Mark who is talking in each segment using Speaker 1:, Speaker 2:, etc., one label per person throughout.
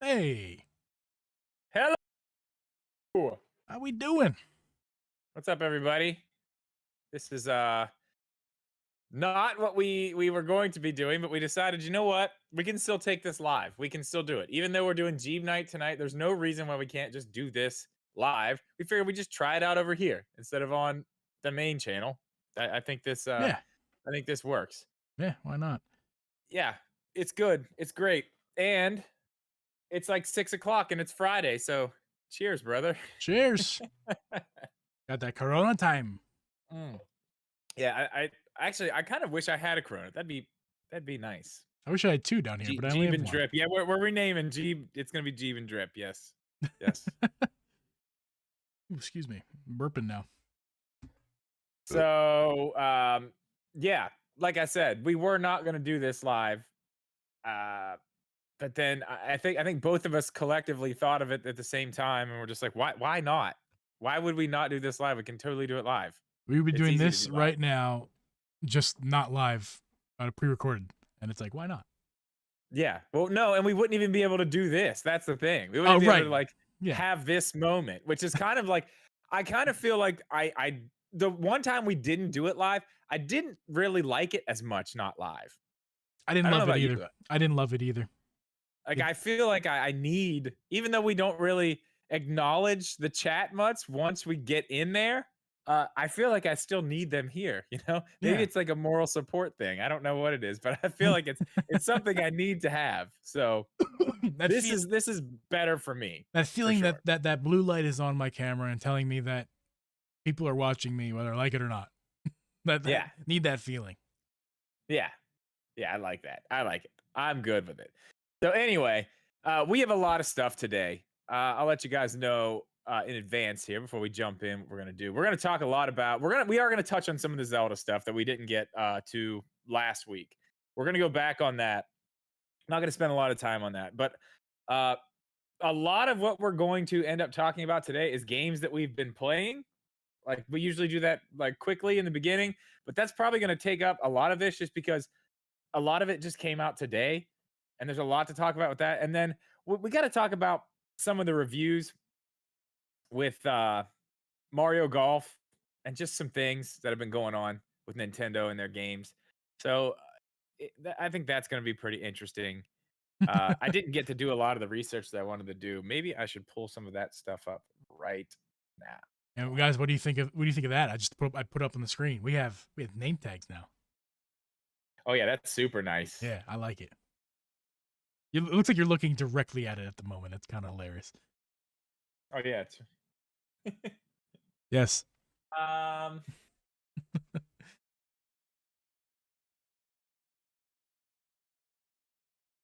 Speaker 1: Hey,
Speaker 2: Hello.
Speaker 1: how we doing?
Speaker 2: What's up, everybody? This is not what we were going to be doing, but we decided, you know what? We can still take this live. We can still do it. Even though we're doing Geeb night tonight, there's no reason why we can't just do this live. We figured we just try it out over here instead of on the main channel. I think this
Speaker 1: Yeah,
Speaker 2: I think this works.
Speaker 1: yeah, why not?
Speaker 2: Yeah, it's good. It's great. And it's like 6 o'clock and it's Friday, so cheers, brother.
Speaker 1: Cheers. Got that Corona time.
Speaker 2: Mm. Yeah, I actually I kind of wish I had a Corona. That'd be nice.
Speaker 1: I wish I had two down here, but I only
Speaker 2: Jeeb
Speaker 1: have
Speaker 2: and
Speaker 1: one.
Speaker 2: Drip. Yeah, we're renaming Jeeb. It's gonna be Jeeb and Drip. Yes, yes.
Speaker 1: Ooh, excuse me, I'm burping now.
Speaker 2: So, yeah, like I said, we were not gonna do this live, uh, but then I think both of us collectively thought of it at the same time, and we're just like, why not? Why would we not do this live? We can totally do it live.
Speaker 1: We would be
Speaker 2: It's
Speaker 1: doing
Speaker 2: easy to
Speaker 1: this
Speaker 2: do live.
Speaker 1: right now, just not live, pre-recorded, and it's like, why not?
Speaker 2: Yeah. Well, no, and we wouldn't even be able to do this. That's the thing. We
Speaker 1: Oh,
Speaker 2: wouldn't be able
Speaker 1: right.
Speaker 2: to like
Speaker 1: Yeah,
Speaker 2: have this moment, which is kind of like I kind of feel like I the one time we didn't do it live, I didn't really like it as much not live.
Speaker 1: I didn't
Speaker 2: I don't know
Speaker 1: love it
Speaker 2: about you.
Speaker 1: either. I didn't love it either.
Speaker 2: Like
Speaker 1: It,
Speaker 2: I feel like I need, even though we don't really acknowledge the chat much once we get in there, I feel like I still need them here, you know? Maybe
Speaker 1: yeah,
Speaker 2: it's like a moral support thing. I don't know what it is, but I feel like it's something I need to have. So
Speaker 1: that
Speaker 2: this
Speaker 1: feel
Speaker 2: is better for me,
Speaker 1: that
Speaker 2: for
Speaker 1: feeling that
Speaker 2: sure.
Speaker 1: that blue light is on my camera and telling me that people are watching me, whether I like it or not. That
Speaker 2: Yeah.
Speaker 1: need that feeling.
Speaker 2: Yeah. Yeah, I like that. I like it. I'm good with it. So anyway, we have a lot of stuff today. I'll let you guys know in advance here before we jump in what we're gonna do. We're gonna talk a lot about we are gonna touch on some of the Zelda stuff that we didn't get to last week. We're gonna go back on that. Not gonna spend a lot of time on that, but uh a lot of what we're going to end up talking about today is games that we've been playing. Like we usually do that like quickly in the beginning, but that's probably going to take up a lot of this just because a lot of it just came out today, and there's a lot to talk about with that. And then we got to talk about some of the reviews with Mario Golf and just some things that have been going on with Nintendo and their games. So I think that's going to be pretty interesting. I didn't get to do a lot of the research that I wanted to do. Maybe I should pull some of that stuff up right now.
Speaker 1: And guys, what do you think of that? I put up on the screen. We have name tags now.
Speaker 2: Oh yeah, that's super nice.
Speaker 1: Yeah, I like it. It looks like you're looking directly at it at the moment. It's kind of hilarious.
Speaker 2: Oh yeah.
Speaker 1: Yes.
Speaker 2: Um.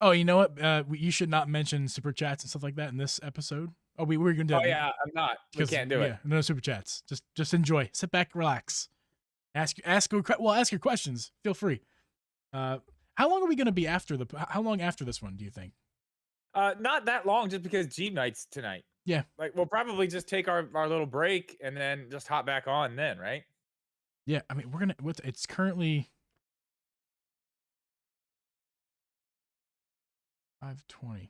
Speaker 1: Oh, you know what? You should not mention super chats and stuff like that in this episode. Oh, we were gonna do
Speaker 2: Oh
Speaker 1: that
Speaker 2: yeah, I'm not. We
Speaker 1: because
Speaker 2: can't do it.
Speaker 1: yeah, no super chats. Just enjoy. Sit back, relax. Ask your questions. Feel free. Uh, how long are we gonna be after the? How long after this one do you think?
Speaker 2: Not that long, just because G night's tonight.
Speaker 1: Yeah,
Speaker 2: Like we'll probably just take our little break and then just hop back on then, right?
Speaker 1: yeah. I mean, we're gonna. It's currently 5:20.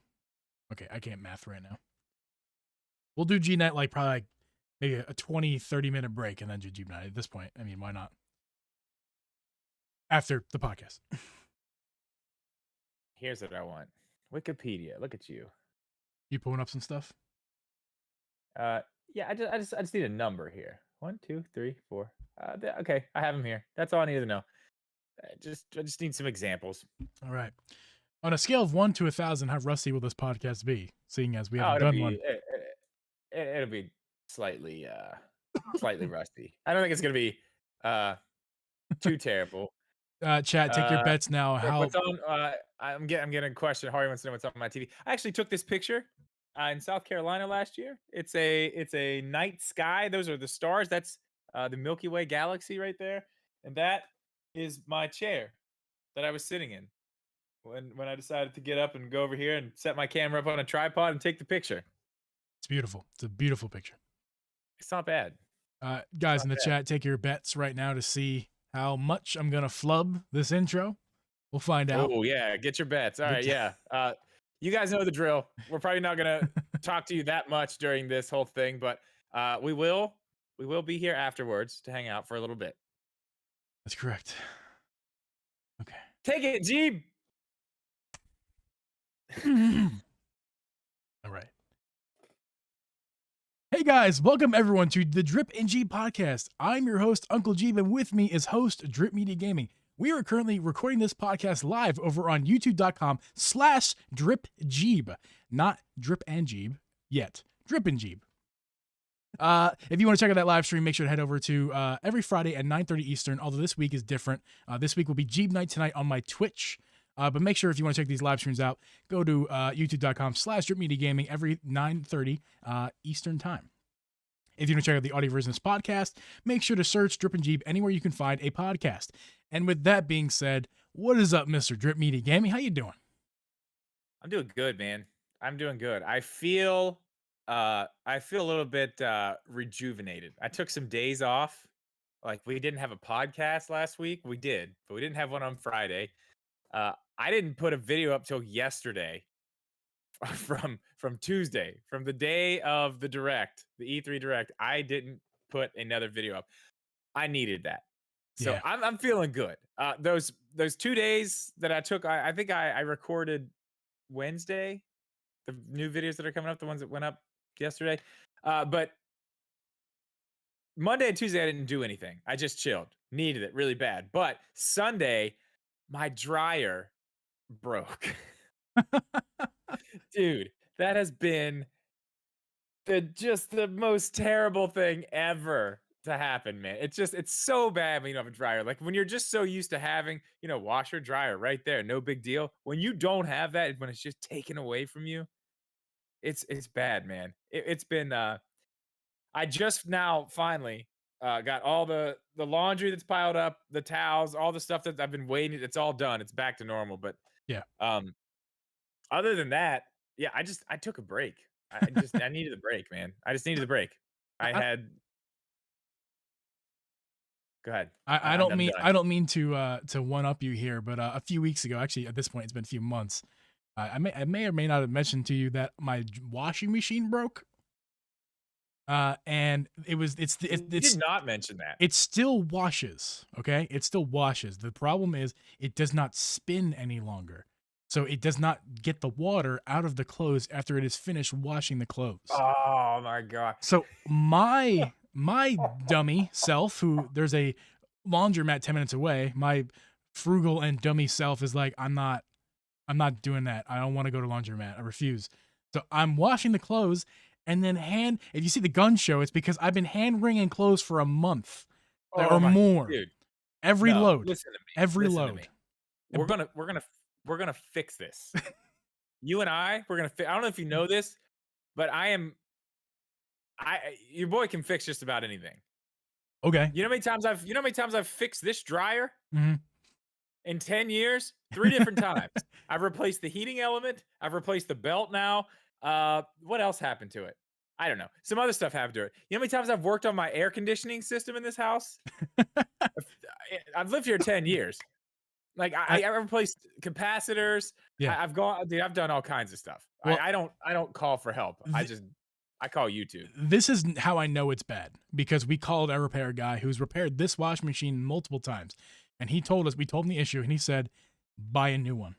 Speaker 1: Okay, I can't math right now. We'll do G night like probably like maybe a 20-30 minute break and then do G night at this point. I mean, why not? After the podcast.
Speaker 2: Here's what I want. Wikipedia. Look at you.
Speaker 1: You pulling up some stuff?
Speaker 2: Uh, yeah. I just need a number here. 1, 2, 3, 4. Okay, I have them here. That's all I need to know. I just need some examples.
Speaker 1: All right. On a scale of 1 to 1,000, how rusty will this podcast be? Seeing as we
Speaker 2: Oh,
Speaker 1: haven't
Speaker 2: it'll
Speaker 1: done
Speaker 2: be
Speaker 1: one.
Speaker 2: it'll be slightly slightly rusty. I don't think it's gonna be uh too terrible.
Speaker 1: Chat, take your
Speaker 2: Uh,
Speaker 1: bets now. How?
Speaker 2: what's on? I'm getting a question. Hardy wants to know what's on my TV. I actually took this picture in South Carolina last year. It's a night sky. Those are the stars. That's the Milky Way galaxy right there, and that is my chair that I was sitting in when I decided to get up and go over here and set my camera up on a tripod and take the picture.
Speaker 1: It's beautiful. It's a beautiful picture.
Speaker 2: It's not bad. It's
Speaker 1: Guys
Speaker 2: not
Speaker 1: in the
Speaker 2: bad.
Speaker 1: chat, take your bets right now to see how much I'm gonna flub this intro. We'll find out.
Speaker 2: Oh yeah, get your bets. All right, yeah. You guys know the drill. We're probably not gonna talk to you that much during this whole thing, but we will be here afterwards to hang out for a little bit.
Speaker 1: That's correct. Okay.
Speaker 2: Take it, Geeb.
Speaker 1: All right. Hey guys, welcome everyone to the Drip and Geeb podcast. I'm your host, Uncle Geeb, and with me is host Drip Media Gaming. We are currently recording this podcast live over on youtube.com/dripgeeb. Not Drip and Geeb yet. Drip and Geeb. If you want to check out that live stream, make sure to head over to every Friday at 9:30 Eastern, although this week is different. This week will be Geeb Night tonight on my Twitch. But make sure if you want to check these live streams out, go to youtube.com/dripmediagaming every 9:30 Eastern time. If you want to check out the audio version of this podcast, make sure to search Drip and Geeb anywhere you can find a podcast. And with that being said, what is up, Mr. Drip Media Gaming? How you doing?
Speaker 2: I'm doing good, man. I'm doing good. I feel a little bit rejuvenated. I took some days off. Like we didn't have a podcast last week. We did, but we didn't have one on Friday. I didn't put a video up till yesterday from Tuesday, from the day of the direct, the E3 direct. I didn't put another video up. I needed that. So
Speaker 1: Yeah.
Speaker 2: I'm feeling good. Those 2 days that I took, I think I recorded Wednesday, the new videos that are coming up, the ones that went up yesterday. But Monday and Tuesday, I didn't do anything. I just chilled. Needed it really bad. But Sunday, my dryer broke. Dude, that has been just the most terrible thing ever to happen, man. It's so bad when you don't have a dryer. Like when you're just so used to having, washer, dryer right there, no big deal. When you don't have that, when it's just taken away from you, it's bad, man. It's been I just now finally got all the laundry that's piled up, the towels, all the stuff that I've been waiting. It's all done. It's back to normal. But
Speaker 1: Yeah.
Speaker 2: other than that, yeah, I took a break. I needed a break, man. I just needed a break. I
Speaker 1: I,
Speaker 2: had. Go ahead.
Speaker 1: I
Speaker 2: I'm
Speaker 1: don't
Speaker 2: I'm
Speaker 1: mean
Speaker 2: done.
Speaker 1: I don't mean to one up you here, but a few weeks ago, actually at this point it's been a few months. I may or may not have mentioned to you that my washing machine broke. And it's
Speaker 2: You did not mention that.
Speaker 1: it still washes, okay? It still washes. The problem is it does not spin any longer. So it does not get the water out of the clothes after it is finished washing the clothes.
Speaker 2: Oh my god.
Speaker 1: So my dummy self, who there's a laundromat 10 minutes away, my frugal and dummy self is like, I'm not doing that. I don't want to go to laundromat. I refuse. So I'm washing the clothes and then if you see the gun show, it's because I've been hand wringing clothes for a month or more.
Speaker 2: Dude.
Speaker 1: Every
Speaker 2: No,
Speaker 1: load.
Speaker 2: listen to me.
Speaker 1: Every
Speaker 2: Listen to
Speaker 1: load.
Speaker 2: me. We're gonna fix this. You and I don't know if you know this, but your boy can fix just about anything.
Speaker 1: Okay.
Speaker 2: You know how many times I've fixed this dryer
Speaker 1: Mhm.
Speaker 2: in 10 years? 3 different times. I've replaced the heating element. I've replaced the belt now. What else happened to it? I don't know. Some other stuff happened to it. You know how many times I've worked on my air conditioning system in this house? I've lived here 10 years. Like I replaced capacitors.
Speaker 1: Yeah.
Speaker 2: I've done all kinds of stuff.
Speaker 1: Well-
Speaker 2: I don't call for help. I call YouTube.
Speaker 1: This is how I know it's bad, because we called our repair guy who's repaired this washing machine multiple times. And we told him the issue, and he said, buy a new one.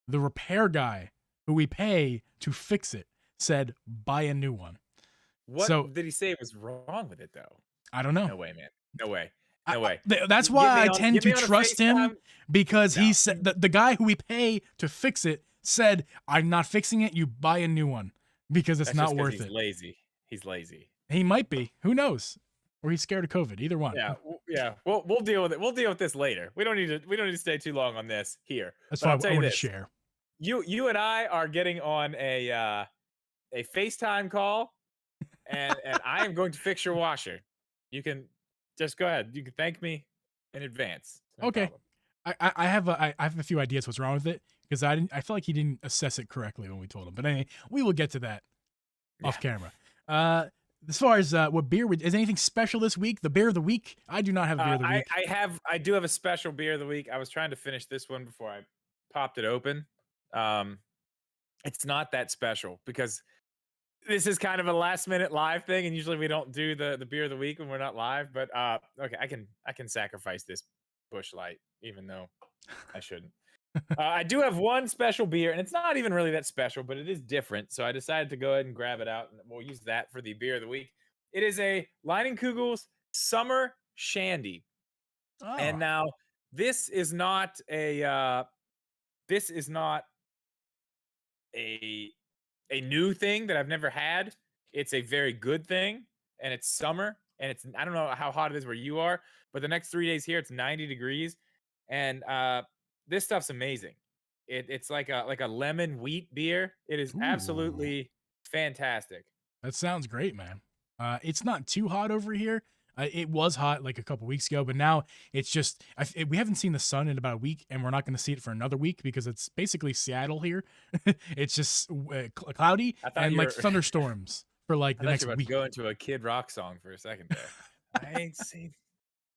Speaker 1: The repair guy who we pay to fix it said, buy a new one.
Speaker 2: What did he say was wrong with it though?
Speaker 1: I don't know.
Speaker 2: No way, man. No way. No way.
Speaker 1: That's
Speaker 2: Get
Speaker 1: why
Speaker 2: me
Speaker 1: I
Speaker 2: on-
Speaker 1: tend
Speaker 2: get me
Speaker 1: to
Speaker 2: on a
Speaker 1: trust him,
Speaker 2: FaceTime.
Speaker 1: because
Speaker 2: No.
Speaker 1: he said the guy who we pay to fix it said, I'm not fixing it. You buy a new one, because it's
Speaker 2: That's
Speaker 1: not
Speaker 2: just 'cause
Speaker 1: worth
Speaker 2: he's
Speaker 1: it.
Speaker 2: lazy. He's lazy.
Speaker 1: He might be. Who knows? Or he's scared of COVID. Either one.
Speaker 2: Yeah, yeah. We'll deal with it. We'll deal with this later. We don't need to stay too long on this here.
Speaker 1: That's
Speaker 2: But
Speaker 1: why
Speaker 2: I'll tell
Speaker 1: I
Speaker 2: you
Speaker 1: want to
Speaker 2: this.
Speaker 1: share.
Speaker 2: You and I are getting on a FaceTime call, and I am going to fix your washer. You can just go ahead. You can thank me in advance. No
Speaker 1: Okay.
Speaker 2: problem.
Speaker 1: I have a few ideas what's wrong with it, because I feel like he didn't assess it correctly when we told him. But anyway, we will get to that off camera. As far as what beer is anything special this week? The beer of the week? I do not have beer of the week.
Speaker 2: I do have a special beer of the week. I was trying to finish this one before I popped it open. It's not that special because this is kind of a last minute live thing, and usually we don't do the beer of the week when we're not live. But okay, I can sacrifice this Bush Light, even though I shouldn't. I do have one special beer, and it's not even really that special, but it is different. So I decided to go ahead and grab it out, and we'll use that for the beer of the week. It is a Leinenkugel's Summer Shandy, and
Speaker 1: Oh,
Speaker 2: now this is not a this is not a a new thing that I've never had. It's a very good thing, and it's summer, and it's I don't know how hot it is where you are, but the next 3 days here it's 90 degrees, and this stuff's amazing. It's like a lemon wheat beer. It is
Speaker 1: ooh.
Speaker 2: absolutely fantastic.
Speaker 1: That sounds great, man. It's not too hot over here. It was hot like a couple weeks ago, but now it's just we haven't seen the sun in about a week, and we're not going to see it for another week because it's basically Seattle here. It's just cloudy
Speaker 2: I thought
Speaker 1: and
Speaker 2: you
Speaker 1: like
Speaker 2: were
Speaker 1: thunderstorms for like
Speaker 2: I
Speaker 1: the
Speaker 2: thought you
Speaker 1: next
Speaker 2: were about to
Speaker 1: week.
Speaker 2: go into a Kid Rock song for a second there. I ain't seen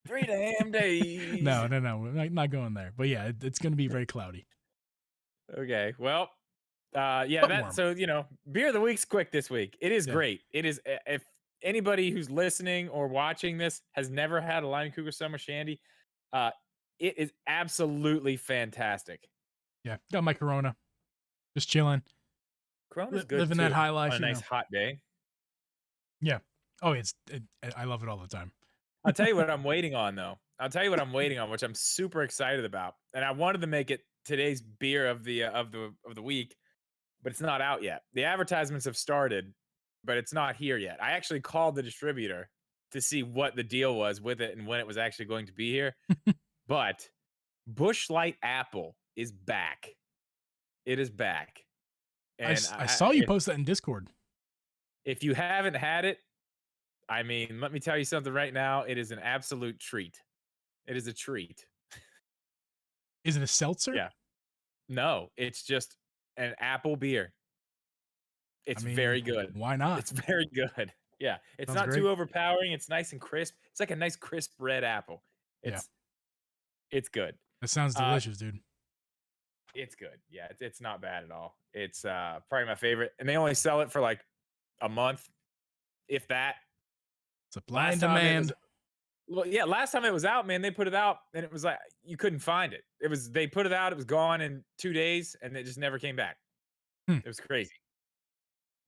Speaker 2: 3 damn days.
Speaker 1: No, we're not going there. But yeah, it's going to be very cloudy,
Speaker 2: Okay, well, yeah,
Speaker 1: but
Speaker 2: that
Speaker 1: warm.
Speaker 2: so beer of the week's quick this week. It is
Speaker 1: Yeah,
Speaker 2: great. It is if anybody who's listening or watching this has never had a Lime Cougar Summer Shandy, uh, it is absolutely fantastic.
Speaker 1: yeah. Got my Corona, just chilling,
Speaker 2: Corona's good
Speaker 1: living that
Speaker 2: too
Speaker 1: high
Speaker 2: on a
Speaker 1: life, you
Speaker 2: nice
Speaker 1: know.
Speaker 2: hot day.
Speaker 1: Yeah. Oh, I love it all the time.
Speaker 2: I'll tell you what I'm waiting on though. I'll tell you what I'm waiting on, which I'm super excited about, and I wanted to make it today's beer of the week, but it's not out yet. The advertisements have started, but it's not here yet. I actually called the distributor to see what the deal was with it and when it was actually going to be here. But Bush Light Apple is back. It is back. And
Speaker 1: I saw you
Speaker 2: if
Speaker 1: post that in Discord.
Speaker 2: you haven't had it, I mean, let me tell you something right now. It is an absolute treat. It is a treat.
Speaker 1: Is it a seltzer?
Speaker 2: Yeah. No, it's just an apple beer.
Speaker 1: I
Speaker 2: It's
Speaker 1: mean,
Speaker 2: very good.
Speaker 1: why not?
Speaker 2: It's very good. Yeah, it's
Speaker 1: Sounds
Speaker 2: not
Speaker 1: great.
Speaker 2: too overpowering, it's nice and crisp. It's like a nice crisp red apple.
Speaker 1: Yeah,
Speaker 2: It's good.
Speaker 1: that sounds
Speaker 2: Uh,
Speaker 1: delicious, dude.
Speaker 2: it's good. Yeah, it's not bad at all. It's, probably my favorite, and they only sell it for, like, a month, if that.
Speaker 1: Supply
Speaker 2: Last
Speaker 1: and
Speaker 2: time it was
Speaker 1: demand.
Speaker 2: well, yeah, last time it was out, man, they put it out, and it was like you couldn't find it. They put it out, it was gone in 2 days, and it just never came back.
Speaker 1: Hmm.
Speaker 2: It was crazy.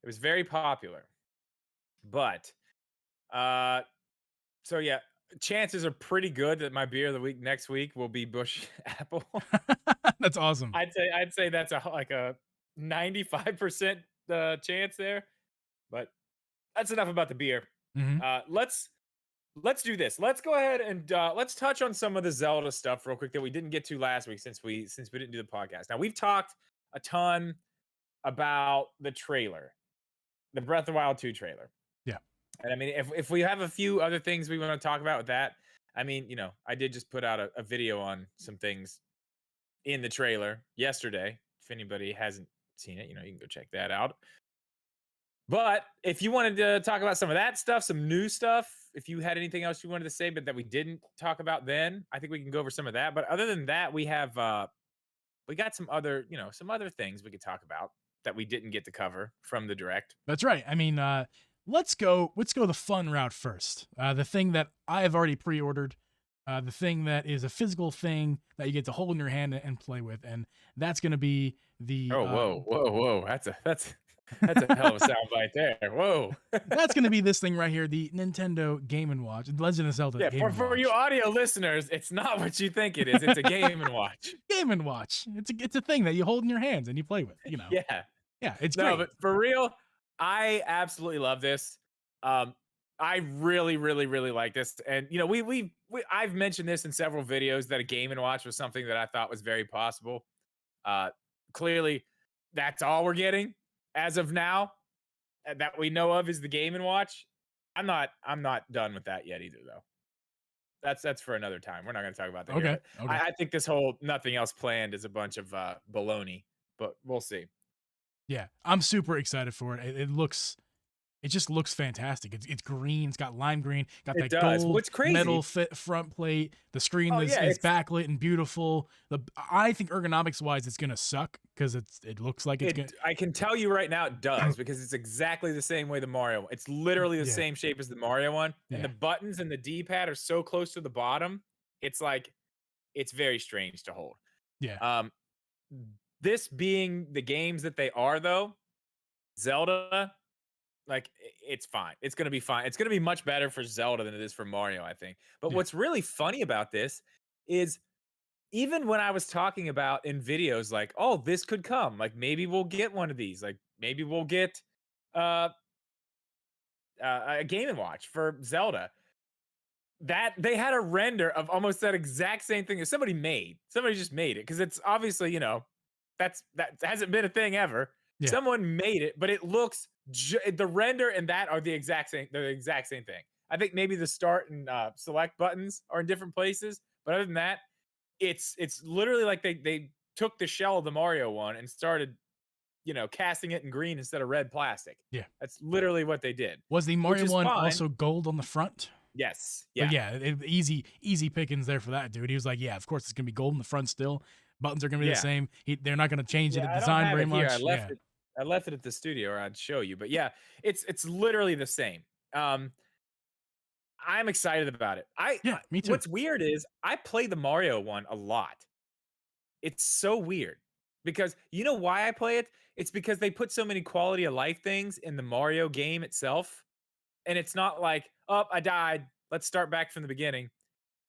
Speaker 2: It was very popular, but, uh so yeah, chances are pretty good that my beer of the week next week will be Bush Apple.
Speaker 1: That's awesome.
Speaker 2: I'd say that's like a 95% chance there, but that's enough about the beer.
Speaker 1: Hmm.
Speaker 2: Let's do this. Let's go ahead and let's touch on some of the Zelda stuff real quick that we didn't get to last week since we didn't do the podcast. Now we've talked a ton about the trailer, the Breath of the Wild 2 trailer.
Speaker 1: Yeah,
Speaker 2: And I mean, if we have a few other things we want to talk about with that, I mean, I did just put out a video on some things in the trailer yesterday. If anybody hasn't seen it, you can go check that out. But if you wanted to talk about some of that stuff, some new stuff, if you had anything else you wanted to say, but that we didn't talk about then, I think we can go over some of that. But other than that, we got some other things we could talk about that we didn't get to cover from the direct.
Speaker 1: that's right. I mean, let's go the fun route first. The thing that I have already pre-ordered, the thing that is a physical thing that you get to hold in your hand and play with, and that's going to be the
Speaker 2: Oh, whoa, whoa, whoa. That's a hell of a soundbite there. Whoa.
Speaker 1: that's going to be this thing right here, the Nintendo Game and Watch, Legend of Zelda
Speaker 2: Yeah,
Speaker 1: Game and
Speaker 2: for you
Speaker 1: Watch.
Speaker 2: audio listeners, it's not what you think it is. It's a game and watch.
Speaker 1: Game and Watch. It's a thing that you hold in your hands and you play with.
Speaker 2: Yeah.
Speaker 1: Yeah, it's
Speaker 2: No,
Speaker 1: great.
Speaker 2: but for real, I absolutely love this. Um, I really, really, really like this. And I've mentioned this in several videos that a game and watch was something that I thought was very possible. Uh, Clearly, that's all we're getting as of now that we know of is the game and watch. I'm not done with that yet either, though. That's for another time. We're not going to talk about that here,
Speaker 1: Okay,
Speaker 2: but
Speaker 1: okay.
Speaker 2: I think this whole nothing else planned is a bunch of baloney. But we'll see.
Speaker 1: Yeah, I'm super excited for it. It looks it just looks fantastic. It's green. It's got lime green. Got
Speaker 2: It
Speaker 1: that
Speaker 2: does.
Speaker 1: gold
Speaker 2: What's
Speaker 1: metal
Speaker 2: crazy?
Speaker 1: fit front plate. The screen
Speaker 2: Oh
Speaker 1: is,
Speaker 2: yeah,
Speaker 1: is
Speaker 2: it's
Speaker 1: backlit and beautiful. I think ergonomics wise, it's gonna suck because it looks like it's gonna.
Speaker 2: it. I can tell you right now, it does because it's exactly the same way the Mario. It's literally the
Speaker 1: Yeah,
Speaker 2: same shape as the Mario one, and
Speaker 1: yeah,
Speaker 2: the buttons and the D-pad are so close to the bottom. It's like it's very strange to hold.
Speaker 1: yeah,
Speaker 2: Um, this being the games that they are, though, Zelda, like it's fine. It's gonna be fine. It's gonna be much better for Zelda than it is for Mario, I think. But
Speaker 1: yeah,
Speaker 2: what's really funny about this is even when I was talking about in videos, like, oh, this could come, like maybe we'll get one of these, like maybe we'll get uh, a Game and Watch for Zelda. That they had a render of almost that exact same thing that somebody made. Somebody just made it because it's obviously, that hasn't been a thing ever.
Speaker 1: yeah.
Speaker 2: Someone made it, but it looks the render and that are the exact same. They're the exact same thing. I think maybe the start and select buttons are in different places, but other than that, it's literally like they took the shell of the Mario one and started casting it in green instead of red plastic.
Speaker 1: Yeah.
Speaker 2: That's literally what they did,
Speaker 1: Was the
Speaker 2: which
Speaker 1: Mario
Speaker 2: is
Speaker 1: one
Speaker 2: fine.
Speaker 1: also gold on the front?
Speaker 2: Yes,
Speaker 1: But
Speaker 2: yeah.
Speaker 1: yeah, easy pickings there for that dude. He was like, yeah, of course it's gonna be gold in the front still. Buttons are gonna be the
Speaker 2: Yeah.
Speaker 1: same. They're not gonna change the
Speaker 2: Yeah, I don't
Speaker 1: design
Speaker 2: have
Speaker 1: very
Speaker 2: it here.
Speaker 1: much. Yeah,
Speaker 2: I left it at the studio, or I'd show you. But yeah, it's literally the same. Um, I'm excited about it.
Speaker 1: yeah, me too.
Speaker 2: What's weird is I play the Mario one a lot. It's so weird because you know why I play it? It's because they put so many quality of life things in the Mario game itself, and it's not like, oh, I died. Let's start back from the beginning.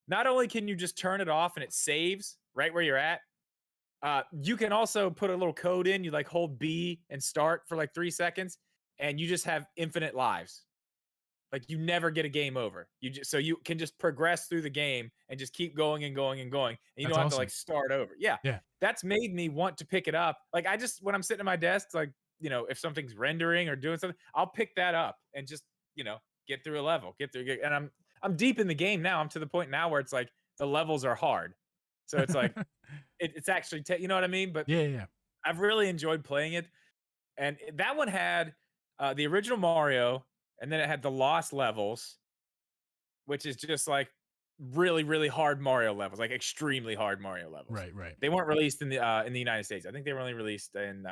Speaker 2: Not only can you just turn it off and it saves right where you're at, you can also put a little code in. You like hold B and start for like 3 seconds, and you just have infinite lives. Like you never get a game over. So you can just progress through the game and just keep going and going and going, and you
Speaker 1: That's
Speaker 2: don't have to
Speaker 1: awesome.
Speaker 2: like start over. Yeah,
Speaker 1: Yeah.
Speaker 2: that's made me want to pick it up. Like I just when I'm sitting at my desk, like if something's rendering or doing something, I'll pick that up and just get through a level, and I'm deep in the game now. I'm to the point now where it's like the levels are hard, so it's like it's actually you know what I mean. But
Speaker 1: Yeah, yeah, yeah.
Speaker 2: I've really enjoyed playing it, and that one had the original Mario, and then it had the Lost levels, which is just like really, really hard Mario levels, like extremely hard Mario levels.
Speaker 1: Right, right.
Speaker 2: They weren't released in the United States. I think they were only released in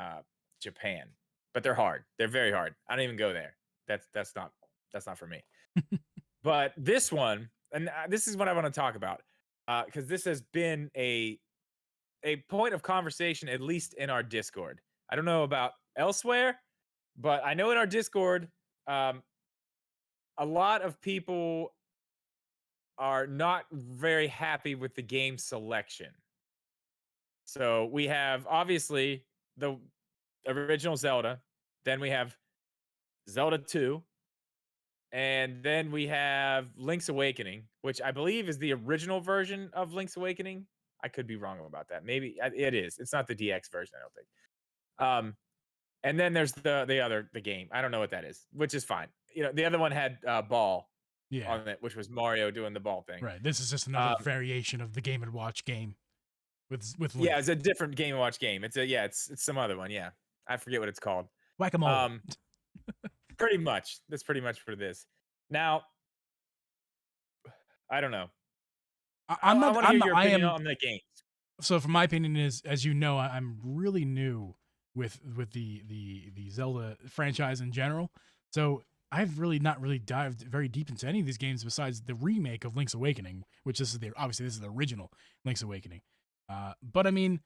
Speaker 2: Japan, but they're hard. They're very hard. I don't even go there. That's not for me. But this one, and this is what I want to talk about, because this has been a point of conversation, at least in our Discord. I don't know about elsewhere, but I know in our Discord, um, a lot of people are not very happy with the game selection. So we have obviously the original Zelda, then we have Zelda 2, and then we have Link's Awakening, which I believe is the original version of Link's Awakening. I could be wrong about that. Maybe it is. It's not the DX version, I don't think. And then there's the game. I don't know what that is, which is fine. The other one had ball
Speaker 1: Yeah.
Speaker 2: on it, which was Mario doing the ball thing.
Speaker 1: Right. This is just another
Speaker 2: Um,
Speaker 1: variation of the Game and Watch game with
Speaker 2: yeah,
Speaker 1: Link.
Speaker 2: it's a different Game and Watch game. It's some other one. Yeah, I forget what it's called.
Speaker 1: Whack-a-mole.
Speaker 2: Um, Pretty much. That's pretty much for this. Now, I don't know.
Speaker 1: I'm
Speaker 2: I
Speaker 1: not.
Speaker 2: want to hear your
Speaker 1: I
Speaker 2: opinion
Speaker 1: am.
Speaker 2: on the games.
Speaker 1: So, from my opinion, is as you know, I'm really new with the Zelda franchise in general. So I've really not really dived very deep into any of these games besides the remake of Link's Awakening, which obviously this is the original Link's Awakening. But I mean,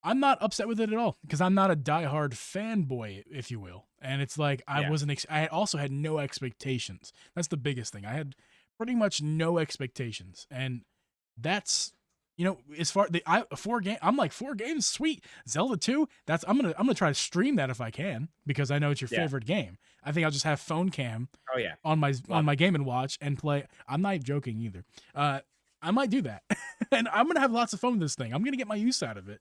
Speaker 1: I'm not upset with it at all because I'm not a diehard fanboy, if you will. And it's like I
Speaker 2: Yeah.
Speaker 1: wasn't. I also had no expectations. That's the biggest thing. I had pretty much no expectations, and that's as far the 4 game. I'm like 4 games, sweet. Zelda 2. I'm gonna try to stream that if I can because I know it's your
Speaker 2: Yeah.
Speaker 1: favorite game. I think I'll just have phone cam
Speaker 2: Oh yeah.
Speaker 1: on
Speaker 2: Love
Speaker 1: my Game and Watch and play. I'm not joking either. I might do that, and I'm gonna have lots of fun with this thing. I'm gonna get my use out of it.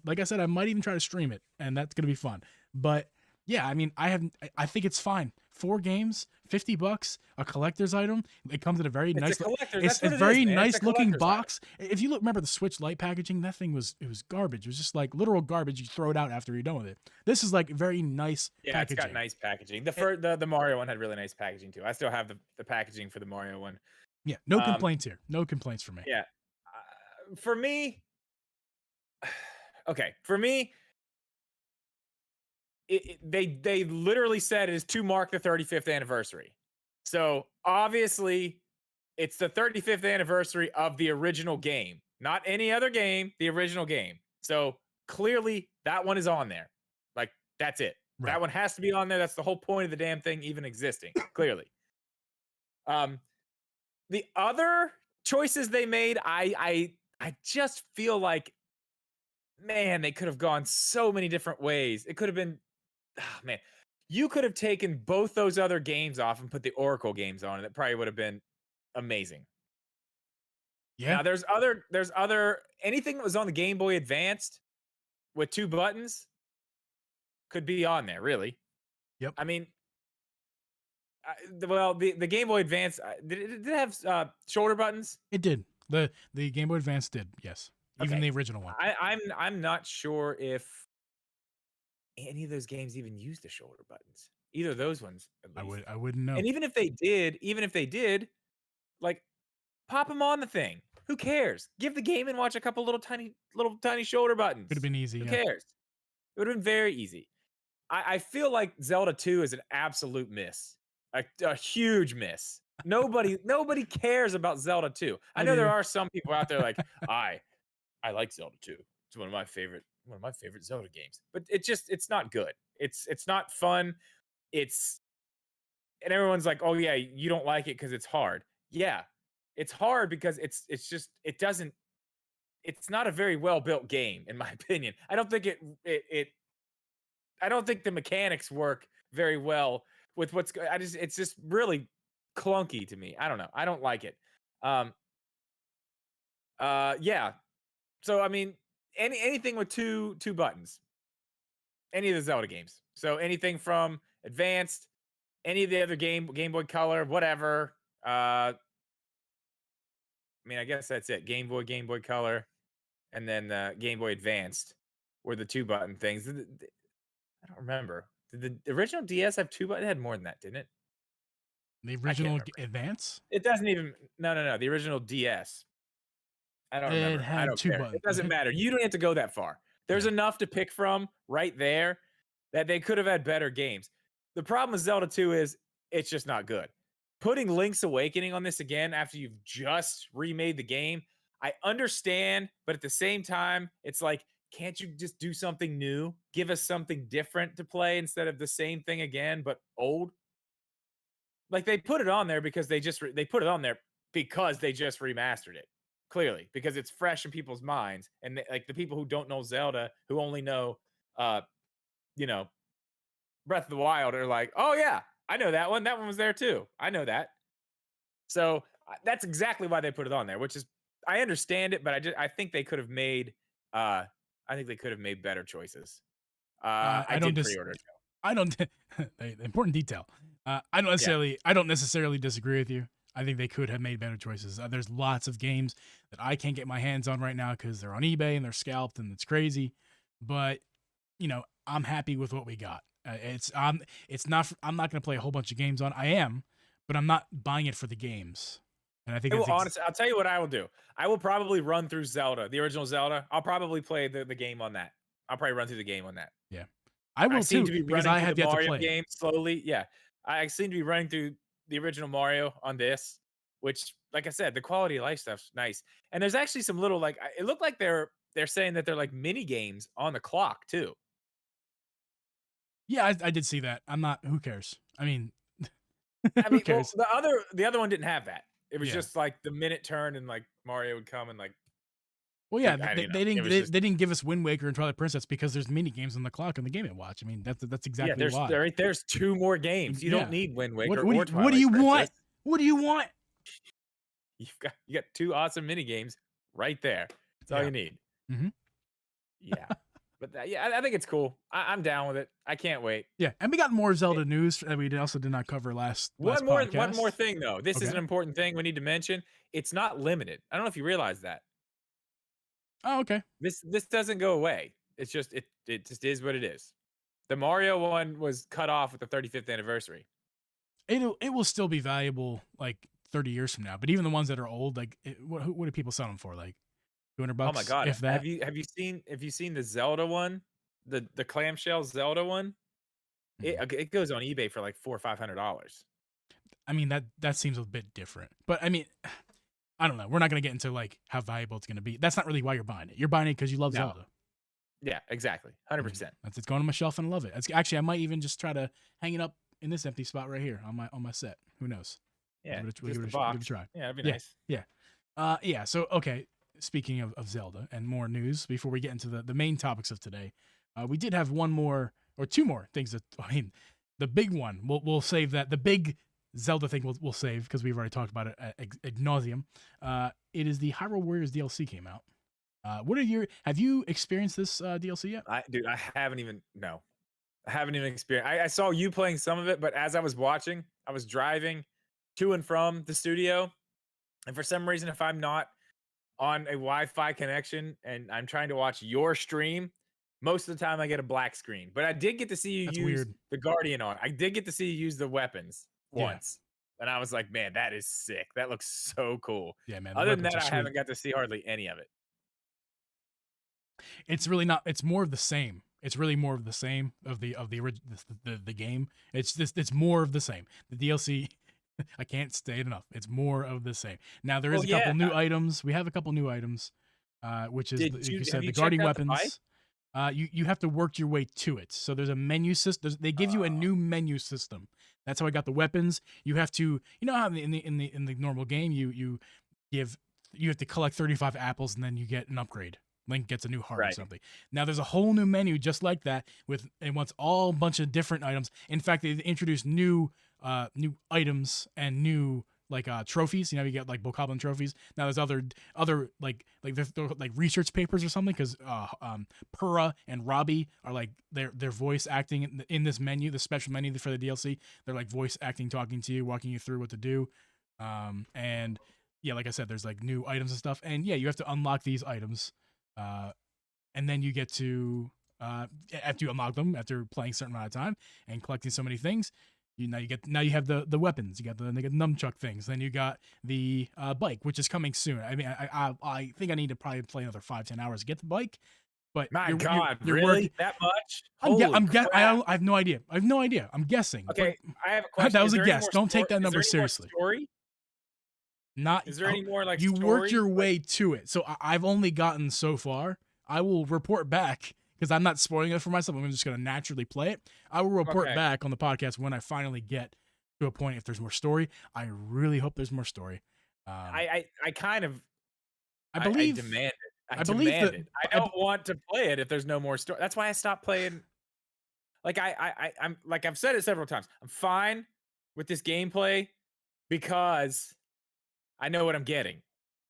Speaker 1: Like I said, I might even try to stream it, and that's gonna be fun. But Yeah, I mean, I think it's fine. 4 games, $50, a collector's item. It comes in a very
Speaker 2: It's a
Speaker 1: nice.
Speaker 2: collector.
Speaker 1: It's
Speaker 2: That's
Speaker 1: a
Speaker 2: what it is,
Speaker 1: very
Speaker 2: man. It's a
Speaker 1: nice looking
Speaker 2: collector's item.
Speaker 1: box. If you look, remember the Switch Lite packaging? That thing was garbage. It was just like literal garbage. You throw it out after you're done with it. This is like very nice
Speaker 2: Yeah, it's got
Speaker 1: packaging.
Speaker 2: nice packaging. The
Speaker 1: It,
Speaker 2: first, the Mario one had really nice packaging too. I still have the packaging for the Mario one.
Speaker 1: yeah, no
Speaker 2: Um,
Speaker 1: complaints here. No complaints for me.
Speaker 2: yeah. For me, okay. For me, they literally said it is to mark the 35th anniversary. So obviously, it's the 35th anniversary of the original game, not any other game. The original game. So clearly, that one is on there. Like that's it.
Speaker 1: Right.
Speaker 2: That one has to be on there. That's the whole point of the damn thing even existing. Clearly. Um, the other choices they made, I just feel like, man, they could have gone so many different ways. It could have been, oh, man, you could have taken both those other games off and put the Oracle games on, and it probably would have been amazing.
Speaker 1: Yeah.
Speaker 2: Now there's other anything that was on the Game Boy Advanced with 2 buttons could be on there, really.
Speaker 1: Yep.
Speaker 2: I mean, well, the Game Boy Advance did it have shoulder buttons?
Speaker 1: It did. The Game Boy Advance did. Yes. Even
Speaker 2: Okay,
Speaker 1: the original one.
Speaker 2: I'm not sure if any of those games even use the shoulder buttons. Either of those ones, at least.
Speaker 1: I wouldn't know.
Speaker 2: And even if they did, like pop them on the thing. Who cares? Give the game and watch a couple little tiny shoulder
Speaker 1: Could have
Speaker 2: buttons.
Speaker 1: been easy.
Speaker 2: Who
Speaker 1: Yeah.
Speaker 2: cares? It would have been very easy. I feel like Zelda 2 is an absolute miss. A huge miss. Nobody cares about Zelda 2. I
Speaker 1: I
Speaker 2: know there
Speaker 1: do.
Speaker 2: are some people out there like, I like Zelda 2. It's one of my favorite Zelda games. But it's not good. It's not fun. It's and everyone's like, "Oh yeah, you don't like it because it's hard." Yeah. It's hard because it's just it doesn't it's not a very well built game in my opinion. I don't think the mechanics work very well with it's just really clunky to me. I don't know. I don't like it. Um yeah. So I mean anything with two buttons. Any of the Zelda games. So anything from Advanced, any of the other Game Boy Color, whatever. I mean, I guess that's it. Game Boy Color, and then Game Boy Advanced were the 2 button things. I don't remember. Did the original DS have 2 button? It had more than that, didn't it?
Speaker 1: The
Speaker 2: I can't
Speaker 1: original
Speaker 2: remember.
Speaker 1: Advance.
Speaker 2: It doesn't even. No. The original DS. I don't
Speaker 1: It
Speaker 2: remember. I
Speaker 1: had
Speaker 2: don't
Speaker 1: two
Speaker 2: care. It
Speaker 1: buttons.
Speaker 2: doesn't matter. You don't have to go that far. There's
Speaker 1: Yeah.
Speaker 2: enough to pick from right there that they could have had better games. The problem with Zelda 2 is it's just not good. Putting Link's Awakening on this again after you've just remade the game, I understand, but at the same time, it's like, can't you just do something new? Give us something different to play instead of the same thing again, but old? Like they put it on there because they put it on there because they just remastered it. Clearly, because it's fresh in people's minds and like the people who don't know Zelda, who only know uh, you know, Breath of the Wild are like, "Oh yeah, I know that one. That one was there too. I know that." So, that's exactly why they put it on there, which is I understand it, but I think they could have made uh I think they could have made better choices. I
Speaker 1: I don't
Speaker 2: did
Speaker 1: dis.
Speaker 2: pre-order it.
Speaker 1: I don't. The important detail.
Speaker 2: Yeah.
Speaker 1: I don't necessarily disagree with you. I think they could have made better choices. There's lots of games that I can't get my hands on right now because they're on eBay and they're scalped and it's crazy. But I'm happy with what we got. It's not. I'm not going to play a whole bunch of games on. I am, but I'm not buying it for the games. And I think
Speaker 2: Well,
Speaker 1: that's
Speaker 2: honestly, I'll tell you what I will do. I will probably run through Zelda, the original Zelda. I'll probably play the game on that. I'll probably run through the game on that.
Speaker 1: yeah. I
Speaker 2: I
Speaker 1: will
Speaker 2: seem
Speaker 1: too
Speaker 2: to be
Speaker 1: because
Speaker 2: running
Speaker 1: I
Speaker 2: through the
Speaker 1: have yet to
Speaker 2: Mario
Speaker 1: play it.
Speaker 2: game slowly. Yeah. I seem to be running through the original Mario on this, which, like I said, the quality of life stuff's nice. And there's actually some little like it looked like they're saying that they're like mini games on the clock too.
Speaker 1: Yeah, I did see that. I'm not. Who cares? I mean,
Speaker 2: I
Speaker 1: who
Speaker 2: mean, well,
Speaker 1: cares?
Speaker 2: the other one didn't have that. It was
Speaker 1: Yeah.
Speaker 2: just like the minute turn and like Mario would come and like
Speaker 1: Well, yeah,
Speaker 2: do I,
Speaker 1: they
Speaker 2: it
Speaker 1: didn't
Speaker 2: was just
Speaker 1: they didn't give us Wind Waker and Twilight Princess because there's mini games on the clock on the Game & Watch. I mean, that's
Speaker 2: yeah,
Speaker 1: exactly why.
Speaker 2: there's 2 more games. You don't
Speaker 1: Yeah.
Speaker 2: need Wind Waker
Speaker 1: What
Speaker 2: or
Speaker 1: do
Speaker 2: Twilight
Speaker 1: you want?
Speaker 2: Princess.
Speaker 1: What do you want?
Speaker 2: You got 2 awesome mini games right there. That's all
Speaker 1: Yeah.
Speaker 2: you need.
Speaker 1: Mhm.
Speaker 2: Yeah. But Yeah, I think it's cool. I'm down with it. I can't wait.
Speaker 1: Yeah, and we got more
Speaker 2: Eh,
Speaker 1: Zelda news that we also did not cover last
Speaker 2: one more
Speaker 1: podcast.
Speaker 2: thing though. This is
Speaker 1: Okay.
Speaker 2: an important thing we need to mention. It's not limited. I don't know if you realize that.
Speaker 1: Oh, okay.
Speaker 2: This doesn't go away. It's just it just is what it is. The Mario one was cut off with the 35th anniversary.
Speaker 1: It will still be valuable like 30 years from now. But even the ones that are old, like what do people sell them for? Like 200
Speaker 2: Oh my
Speaker 1: bucks,
Speaker 2: god.
Speaker 1: if that.
Speaker 2: Have you seen the Zelda one? The clamshell Zelda one?
Speaker 1: Mhm.
Speaker 2: It goes on eBay for like $400 or $500.
Speaker 1: I mean that seems a bit different. But I mean, I don't know. We're not gonna get into like how valuable it's gonna be. That's not really why you're buying it. You're buying it because you love
Speaker 2: No.
Speaker 1: Zelda.
Speaker 2: Yeah, exactly.
Speaker 1: Mhm.
Speaker 2: 100%.
Speaker 1: That's it's going on my shelf and I love it. It's, actually, I might even just try to hang it up in this empty spot right here on my set. Who knows?
Speaker 2: Yeah,
Speaker 1: We'll
Speaker 2: just
Speaker 1: give
Speaker 2: the
Speaker 1: it give it a
Speaker 2: box.
Speaker 1: try.
Speaker 2: Yeah, that'd be
Speaker 1: Yeah,
Speaker 2: nice.
Speaker 1: yeah, yeah. So okay, speaking of Zelda and more news, before we get into the main topics of today, we did have one more or two more things that I mean, the big one we'll save that the big Zelda thing we'll save because we've already talked about it ad nauseum. It is the Hyrule Warriors DLC came out. What are your have you experienced this DLC yet?
Speaker 2: Dude, I haven't even no. I haven't even experienced. I saw you playing some of it, but as I was watching, I was driving to and from the studio, and for some reason, if I'm not on a Wi-Fi connection and I'm trying to watch your stream, most of the time I get a black screen. But I did get to see you
Speaker 1: That's
Speaker 2: use
Speaker 1: weird.
Speaker 2: the Guardian on. I did get to see you use the weapons
Speaker 1: Yeah,
Speaker 2: once. And I was like, man, that is sick. That looks so cool.
Speaker 1: yeah, man. The
Speaker 2: Other than
Speaker 1: weapons
Speaker 2: that,
Speaker 1: are
Speaker 2: I
Speaker 1: sweet.
Speaker 2: haven't got to see hardly any of it.
Speaker 1: It's really not. It's more of the same. It's really more of the same of the game. It's just it's more of the same. The DLC, I can't state enough. It's more of the same. Now there is
Speaker 2: Well,
Speaker 1: a
Speaker 2: yeah.
Speaker 1: couple new items. We have a couple new items, which is
Speaker 2: Did
Speaker 1: like you
Speaker 2: have
Speaker 1: said,
Speaker 2: you
Speaker 1: the
Speaker 2: checked
Speaker 1: guarding
Speaker 2: out the bike?
Speaker 1: weapons. You have to work your way to it. So there's a menu system. They give you a
Speaker 2: Oh,
Speaker 1: new menu system. That's how I got the weapons. You have to, you know how in the normal game give you have to collect 35 apples and then you get an upgrade. Link gets a new heart or
Speaker 2: right.
Speaker 1: something. Now there's a whole new menu just like that with it wants all bunch of different items. In fact, they introduced new items and new like trophies. You know, you get like bokoblin trophies. Now there's other they're like research papers or something because Purra and Robbie are like their voice acting in this menu, the special menu for the DLC. They're like voice acting, talking to you, walking you through what to do. And yeah, like I said, there's like new items and stuff. And yeah, you have to unlock these items. Uh, and then you get to after you unlock them after playing a certain amount of time and collecting so many things. Now you have the weapons. You got the nunchuck things. Then you got the bike, which is coming soon. I mean, I think I need to probably play another 5-10 hours to get the bike. But
Speaker 2: My God,
Speaker 1: you're
Speaker 2: really?
Speaker 1: working.
Speaker 2: That much? Holy crap.
Speaker 1: I have no idea. I have no idea. I'm guessing. But
Speaker 2: Okay, I have a
Speaker 1: that
Speaker 2: question.
Speaker 1: was a guess. Don't take that
Speaker 2: Is there
Speaker 1: number
Speaker 2: any more
Speaker 1: seriously.
Speaker 2: story?
Speaker 1: Not
Speaker 2: Is there any more like
Speaker 1: you work
Speaker 2: story?
Speaker 1: your
Speaker 2: Like,
Speaker 1: way to it. So I've only gotten so far. I will report back because I'm not spoiling it for myself. I'm just going to naturally play it. I will report
Speaker 2: okay.
Speaker 1: back on the podcast when I finally get to a point if there's more story. I really hope there's more story.
Speaker 2: I kind of
Speaker 1: I
Speaker 2: I
Speaker 1: believe
Speaker 2: demand it. I
Speaker 1: I believe
Speaker 2: demand
Speaker 1: that
Speaker 2: it. I don't want to play it if there's no more story. That's why I stopped playing. Like I'm like I've said it several times. I'm fine with this gameplay because I know what I'm getting.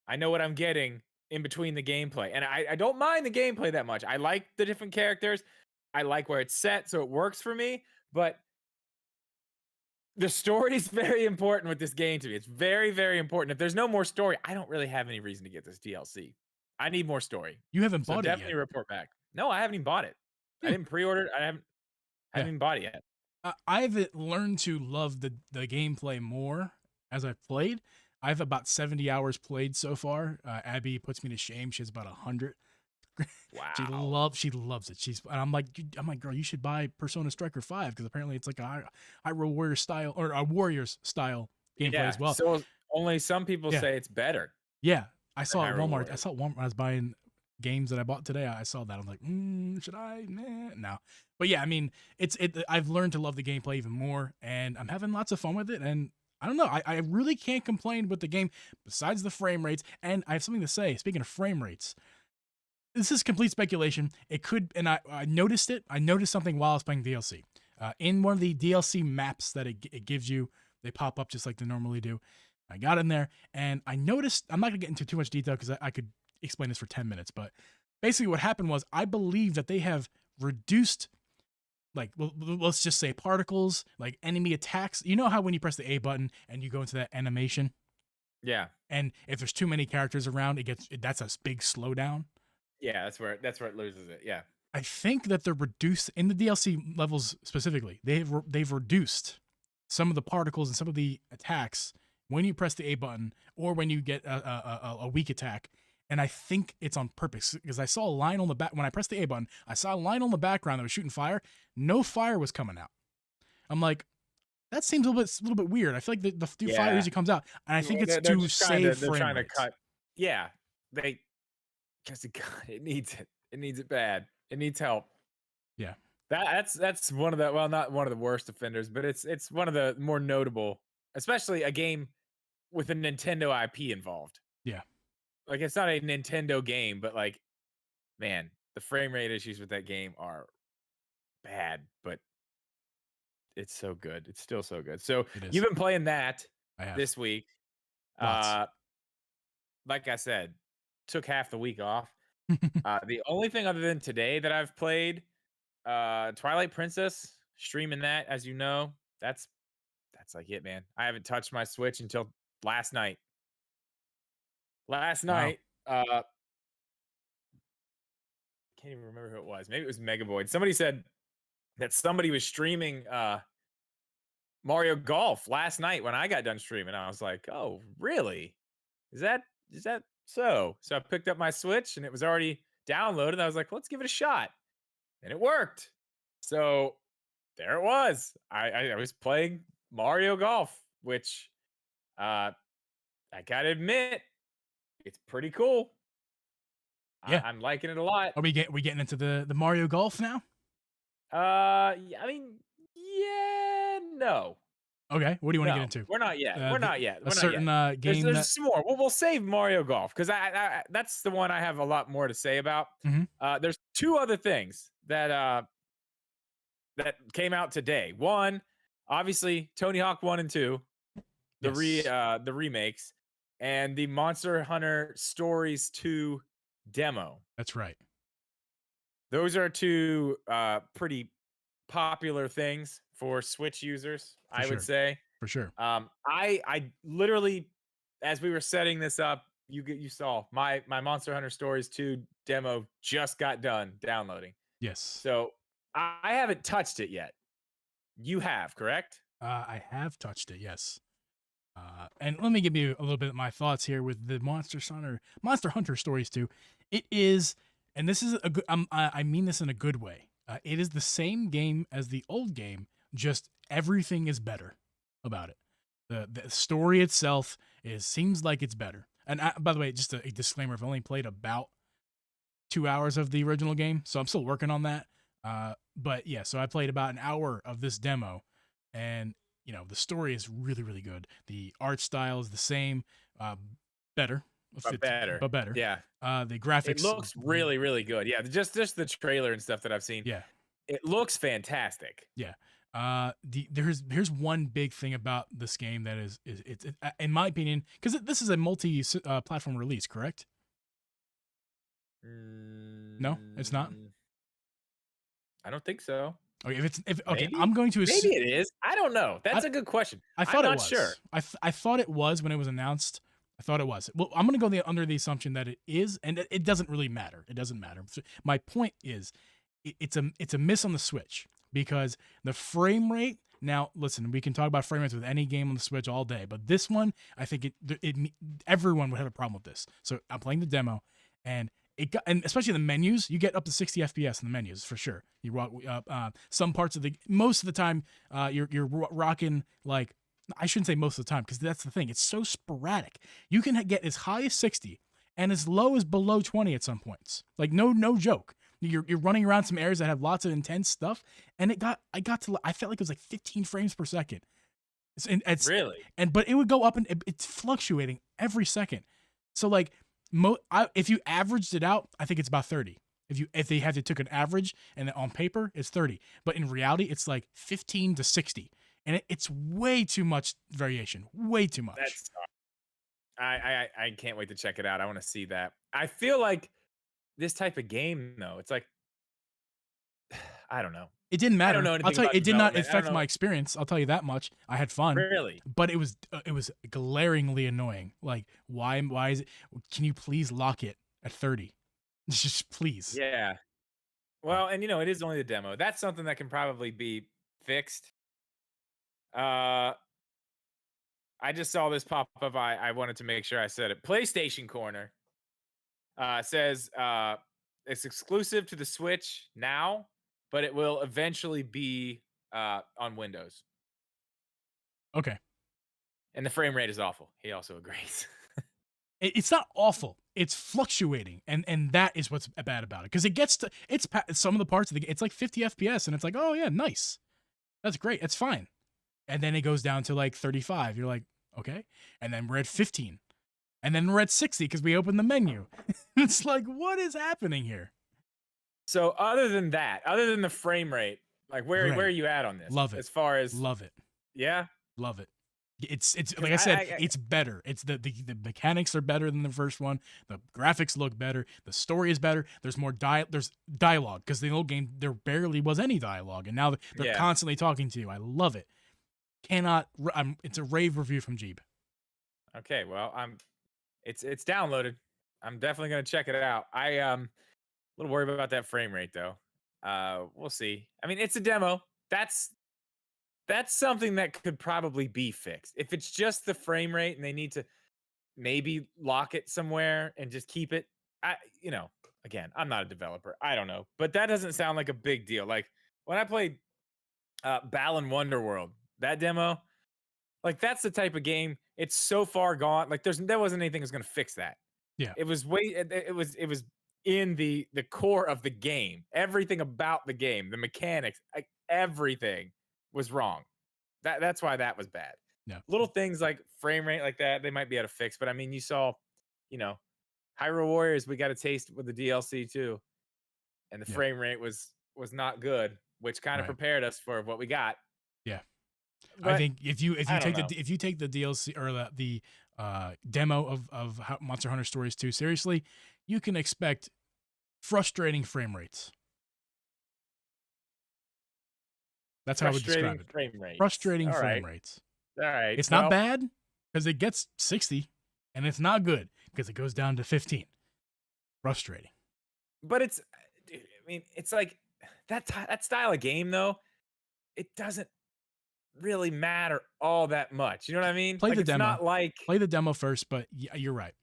Speaker 2: I know what I'm getting in between the gameplay. And I don't mind the gameplay that much. I like the different characters. I like where it's set, so it works for me. But the story is very important with this game to me. It's very, very important. If there's no more story, I don't really have any reason to get this DLC. I need more story.
Speaker 1: you haven't
Speaker 2: So
Speaker 1: bought it
Speaker 2: definitely
Speaker 1: yet.
Speaker 2: report back. No, I haven't even bought it. I
Speaker 1: Hmm,
Speaker 2: didn't pre-order it. I
Speaker 1: yeah.
Speaker 2: haven't even bought it yet.
Speaker 1: I've learned to love the gameplay more as I've played. I have about 70 hours played so far. Abby puts me to shame. She has about 100.
Speaker 2: Wow.
Speaker 1: She loves it. And I'm like, girl, you should buy Persona Striker 5 because apparently it's like a Hyrule Warrior style or a Warriors style gameplay
Speaker 2: Yeah.
Speaker 1: as well.
Speaker 2: So only some people
Speaker 1: Yeah,
Speaker 2: say it's better
Speaker 1: yeah. I
Speaker 2: than
Speaker 1: saw it at
Speaker 2: Hyrule
Speaker 1: Walmart. I
Speaker 2: Warriors.
Speaker 1: saw it at Walmart when I was buying games that I bought today. I saw that. I'm like, should I? Nah, no. But yeah, I mean, I've learned to love the gameplay even more, and I'm having lots of fun with it. And I don't know. I really can't complain with the game besides the frame rates. And I have something to say. Speaking of frame rates, this is complete speculation. It could, and I noticed it. I noticed something while I was playing DLC. In one of the DLC maps that it gives you, they pop up just like they normally do. I got in there and I noticed. I'm not gonna get into too much detail because I could explain this for 10 minutes, but basically what happened was I believe that they have reduced, like, let's just say particles, like enemy attacks. You know how when you press the A button and you go into that animation,
Speaker 2: Yeah.
Speaker 1: and if there's too many characters around, that's a big slowdown.
Speaker 2: Yeah, that's where it loses it. Yeah.
Speaker 1: I think that they're reduced in the DLC levels specifically. They've reduced some of the particles and some of the attacks when you press the A button or when you get a weak attack. And I think it's on purpose because I saw a line on the back when I pressed the A button. I saw a line on the background that was shooting fire. No fire was coming out. I'm like, that seems a little bit weird. I feel like the fire
Speaker 2: Yeah.
Speaker 1: usually comes out, and I think it's
Speaker 2: They're
Speaker 1: to
Speaker 2: just trying to
Speaker 1: save frame rates.
Speaker 2: cut. Yeah, they because it needs it. It needs it bad. It needs help.
Speaker 1: Yeah,
Speaker 2: That's one of the, well, not one of the worst offenders, but it's one of the more notable, especially a game with a Nintendo IP involved.
Speaker 1: yeah,
Speaker 2: Like, it's not a Nintendo game, but like, man, the frame rate issues with that game are bad, but it's so good. It's still so good. So
Speaker 1: it is.
Speaker 2: you've been playing that
Speaker 1: I have
Speaker 2: this week.
Speaker 1: lots.
Speaker 2: Uh, like I said, took half the week off. The only thing other than today that I've played, Twilight Princess, streaming that, as you know. That's like it, man. I haven't touched my Switch until last night. Last
Speaker 1: Wow.
Speaker 2: night, can't even remember who it was. Maybe it was Megaboyd. Somebody said that somebody was streaming Mario Golf last night when I got done streaming. I was like, "Oh, really? Is that so?" So I picked up my Switch and it was already downloaded. I was like, "Let's give it a shot," and it worked. So there it was. I was playing Mario Golf, which I gotta admit, it's pretty cool.
Speaker 1: Yeah.
Speaker 2: I'm liking it a lot.
Speaker 1: Are we getting into the Mario Golf now?
Speaker 2: Yeah, I mean, yeah, no,
Speaker 1: Okay. What do you want to get
Speaker 2: no,
Speaker 1: into?
Speaker 2: we're not yet. We're not yet.
Speaker 1: A
Speaker 2: We're not yet.
Speaker 1: certain
Speaker 2: There's
Speaker 1: game that.
Speaker 2: there's some more. We'll save Mario Golf because that's the one I have a lot more to say about.
Speaker 1: Mhm.
Speaker 2: There's two other things that came out today. One, obviously, Tony Hawk 1 and 2,
Speaker 1: Yes,
Speaker 2: the remakes, and the Monster Hunter Stories 2 demo.
Speaker 1: that's right.
Speaker 2: Those are two pretty popular things for Switch users,
Speaker 1: For
Speaker 2: I would
Speaker 1: sure.
Speaker 2: say.
Speaker 1: For sure.
Speaker 2: I literally, as we were setting this up, you saw my Monster Hunter Stories 2 demo just got done downloading.
Speaker 1: Yes.
Speaker 2: So I haven't touched it yet. You have, correct?
Speaker 1: I have touched it. Yes. And let me give you a little bit of my thoughts here with the Monster Hunter Stories 2. It is, and this is a good. I mean this in a good way. It is the same game as the old game, just everything is better about it. The story itself seems like it's better. And by the way, just a disclaimer: I've only played about 2 hours of the original game, so I'm still working on that. But yeah, so I played about an hour of this demo, and the story is really, really good. The art style is the same, better,
Speaker 2: But better.
Speaker 1: but better.
Speaker 2: Yeah.
Speaker 1: The
Speaker 2: It
Speaker 1: graphics,
Speaker 2: looks really, really good. Yeah, just the trailer and stuff that I've seen.
Speaker 1: yeah,
Speaker 2: It looks fantastic.
Speaker 1: yeah. Here's one big thing about this game that is in my opinion, because this is a multi platform release, correct? No, it's not.
Speaker 2: I don't think so.
Speaker 1: Okay, if okay,
Speaker 2: Maybe?
Speaker 1: I'm going to
Speaker 2: Maybe
Speaker 1: assume.
Speaker 2: it is. I don't know. That's a good question.
Speaker 1: I
Speaker 2: I'm
Speaker 1: thought it
Speaker 2: not
Speaker 1: was.
Speaker 2: sure.
Speaker 1: I thought it was when it was announced. I thought it was. Well, I'm going to go under the assumption that it is, and it doesn't really matter. It doesn't matter. So my point is, it's a miss on the Switch because the frame rate. Now, listen, we can talk about frame rates with any game on the Switch all day, but this one, I think everyone would have a problem with this. So I'm playing the demo, and and especially the menus, you get up to 60 FPS in the menus for sure. You rock some parts of most of the time, you're rocking, like, I shouldn't say most of the time because that's the thing. It's so sporadic. You can get as high as 60 and as low as below 20 at some points. Like, no joke. You're running around some areas that have lots of intense stuff, and I felt like it was like 15 frames per second.
Speaker 2: Really?
Speaker 1: But it would go up, and it's fluctuating every second. So like, if you averaged it out, I think it's about 30. If they took an average and on paper it's 30, but in reality it's like 15 to 60, and it's way too much variation, way too much.
Speaker 2: That's I can't wait to check it out. I want to see that. I feel like this type of game though, it's like I don't know.
Speaker 1: It didn't
Speaker 2: I don't
Speaker 1: matter.
Speaker 2: know
Speaker 1: I'll
Speaker 2: anything
Speaker 1: tell you,
Speaker 2: about
Speaker 1: it did not
Speaker 2: development. I don't
Speaker 1: affect
Speaker 2: know
Speaker 1: my experience. I'll tell you that much. I had fun,
Speaker 2: really.
Speaker 1: but it was glaringly annoying. Like, why is it? Can you please lock it at 30? Just please.
Speaker 2: Yeah.
Speaker 1: But
Speaker 2: Well, and it is only the demo. That's something that can probably be fixed. Uh I just saw this pop up. I wanted to make sure I said it. PlayStation Corner says it's exclusive to the Switch now, but it will eventually be on Windows.
Speaker 1: okay,
Speaker 2: And the frame rate is awful. He also agrees.
Speaker 1: it's not awful. It's fluctuating, and that is what's bad about it because it gets to some of the parts of the it's like 50 FPS, and it's like, oh yeah, nice, that's great, it's fine, and then it goes down to like 35. You're like, okay, and then we're at 15, and then we're at 60 because we opened the menu. It's like, what is happening here?
Speaker 2: So other than that, other than the frame rate, like where are
Speaker 1: Great,
Speaker 2: you at on this?
Speaker 1: love it,
Speaker 2: As far as
Speaker 1: love it.
Speaker 2: yeah,
Speaker 1: Love it. It's
Speaker 2: because
Speaker 1: like I said,
Speaker 2: I
Speaker 1: it's better. It's the mechanics are better than the first one. The graphics look better. The story is better. There's more there's dialogue because the old game there barely was any dialogue, and now they're
Speaker 2: yeah.
Speaker 1: constantly talking to you. I love it. It's a rave review from Geeb.
Speaker 2: Okay, well, it's downloaded. I'm definitely gonna check it out. A little worried about that frame rate though. We'll see. I mean, it's a demo. That's something that could probably be fixed. If it's just the frame rate and they need to maybe lock it somewhere and just keep it. I, again, I'm not a developer. I don't know, but that doesn't sound like a big deal. Like when I played Balan Wonderworld, that demo, like that's the type of game. It's so far gone. Like there wasn't anything that's gonna fix that.
Speaker 1: Yeah,
Speaker 2: It was it was in the core of the game. Everything about the game, the mechanics, like everything was wrong. That's why that was bad.
Speaker 1: yeah,
Speaker 2: Little things like frame rate like that, they might be able to fix. But I mean, you saw, you know, Hyrule Warriors, we got a taste with the DLC too, and the
Speaker 1: yeah.
Speaker 2: frame rate was not good, which kind of
Speaker 1: Right.
Speaker 2: prepared us for what we got.
Speaker 1: Yeah. I
Speaker 2: But
Speaker 1: think
Speaker 2: I don't know.
Speaker 1: if you take the DLC or the demo of Monster Hunter Stories 2 seriously, you can expect frustrating frame rates. That's how I would describe
Speaker 2: Frustrating
Speaker 1: it.
Speaker 2: frame rates.
Speaker 1: Frustrating
Speaker 2: All
Speaker 1: frame
Speaker 2: right.
Speaker 1: rates.
Speaker 2: All right.
Speaker 1: It's not
Speaker 2: Well,
Speaker 1: bad because it gets 60, and it's not good because it goes down to 15. Frustrating.
Speaker 2: but dude, I mean, it's like that style of game though. It doesn't really matter all that much. You know what I mean?
Speaker 1: Play
Speaker 2: Like
Speaker 1: the
Speaker 2: it's
Speaker 1: demo.
Speaker 2: not like
Speaker 1: Play the demo first, but yeah, you're right.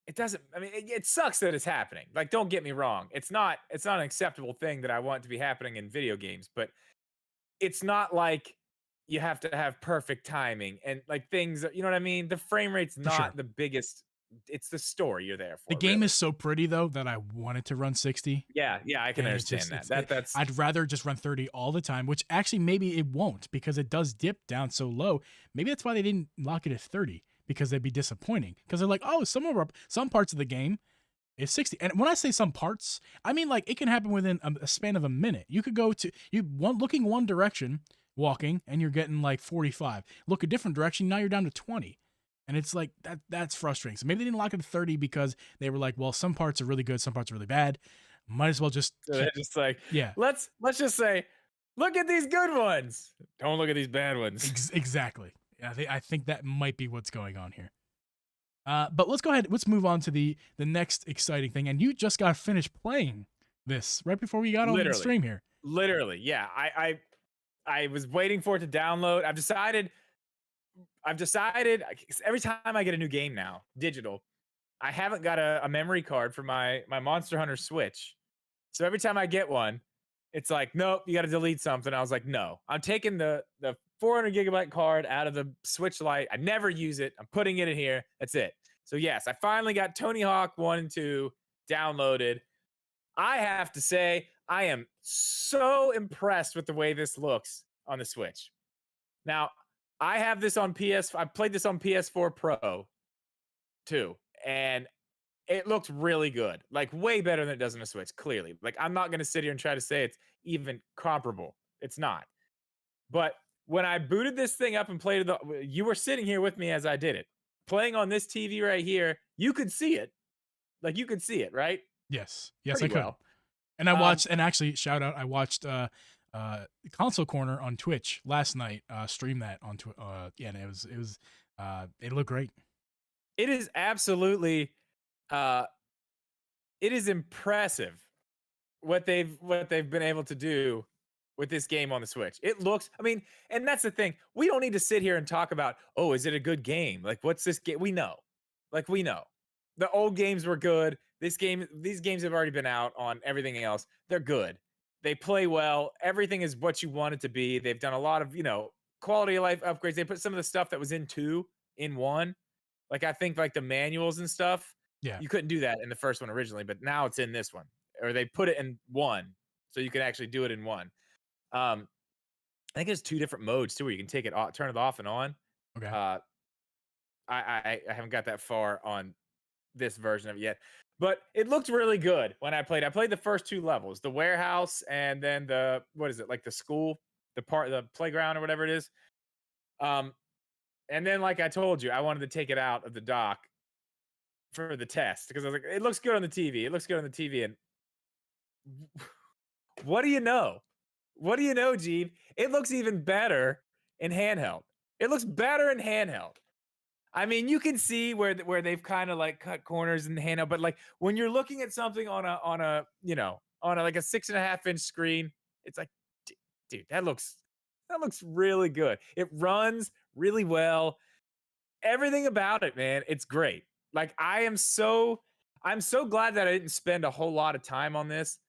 Speaker 2: it doesn't. I mean, it sucks that it's happening. Like, don't get me wrong. It's not an acceptable thing that I want to be happening in video games. But it's not like you have to have perfect timing and like things. You know what I mean? The frame rate's
Speaker 1: For sure.
Speaker 2: not the biggest. It's the story you're there
Speaker 1: The
Speaker 2: for,
Speaker 1: game is
Speaker 2: really.
Speaker 1: so pretty though that I want it to run 60.
Speaker 2: Yeah, yeah, I can
Speaker 1: And it's
Speaker 2: understand
Speaker 1: just
Speaker 2: that.
Speaker 1: it's
Speaker 2: That that's
Speaker 1: I'd rather just run 30 all the time, which actually maybe it won't because it does dip down so low. Maybe that's why they didn't lock it at 30 because they'd be disappointing because they're like, oh, some parts of the game is 60. And when I say some parts, I mean like it can happen within a span of a minute. You could go to looking one direction, walking, and you're getting like 45. Look a different direction, now you're down to 20. And it's like that's frustrating. So maybe they didn't lock it at 30 because they were like, well, some parts are really good, some parts are really bad. Might as well just
Speaker 2: so they're just like,
Speaker 1: yeah,
Speaker 2: let's just say, look at these good ones. Don't look at these bad ones.
Speaker 1: exactly. Yeah, I think that might be what's going on here. But let's go ahead. Let's move on to the next exciting thing. And you just got finished playing this right before we got on the
Speaker 2: Literally,
Speaker 1: stream here.
Speaker 2: literally, yeah. I was waiting for it to download. I've decided every time I get a new game now, digital, I haven't got a memory card for my Monster Hunter Switch. So every time I get one, it's like, nope, you got to delete something. I was like, no, I'm taking the 400 gigabyte card out of the Switch Lite. I never use it. I'm putting it in here. That's it. So yes, I finally got Tony Hawk 1 and 2 downloaded. I have to say, I am so impressed with the way this looks on the Switch. Now, I have this on PS. I played this on PS4 Pro too, and it looks really good. Like way better than it does on the Switch. Clearly, like I'm not gonna sit here and try to say it's even comparable. It's not. But when I booted this thing up and played it, you were sitting here with me as I did it, playing on this TV right here. You could see it. Like you could see it, right?
Speaker 1: Yes, I
Speaker 2: pretty
Speaker 1: could.
Speaker 2: well.
Speaker 1: And I
Speaker 2: Um,
Speaker 1: watched, and actually, shout out, I watched Console Corner on Twitch last night. Stream that on Twitch. Yeah, and it looked great.
Speaker 2: it is absolutely, uh, it is impressive what they've been able to do with this game on the Switch. It looks, I mean, and that's the thing. We don't need to sit here and talk about, oh, is it a good game? Like, what's this game? We know, like, we know. The old games were good. These games have already been out on everything else. They're good. They play well. Everything is what you want it to be. They've done a lot of, quality of life upgrades. They put some of the stuff that was in two in one. Like I think like the manuals and stuff,
Speaker 1: Yeah.
Speaker 2: you couldn't do that in the first one originally, but now it's in this one. Or they put it in one, so you can actually do it in one. I think there's two different modes too, where you can take it off, turn it off and on.
Speaker 1: Okay.
Speaker 2: Uh, I haven't got that far on this version of it yet, but it looked really good when I played. I played the first two levels, the warehouse, and then the what is it like the school, the playground or whatever it is. Um, and then like I told you, I wanted to take it out of the dock for the test because I was like, it looks good on the TV. It looks good on the TV, and what do you know? What do you know, Geeb? It looks even better in handheld. It looks better in handheld. I mean, you can see where they've kind of like cut corners in the handheld, but like when you're looking at something on a like a 6.5-inch screen, it's like, dude, that looks really good. It runs really well. Everything about it, man, it's great. Like I'm so glad that I didn't spend a whole lot of time on this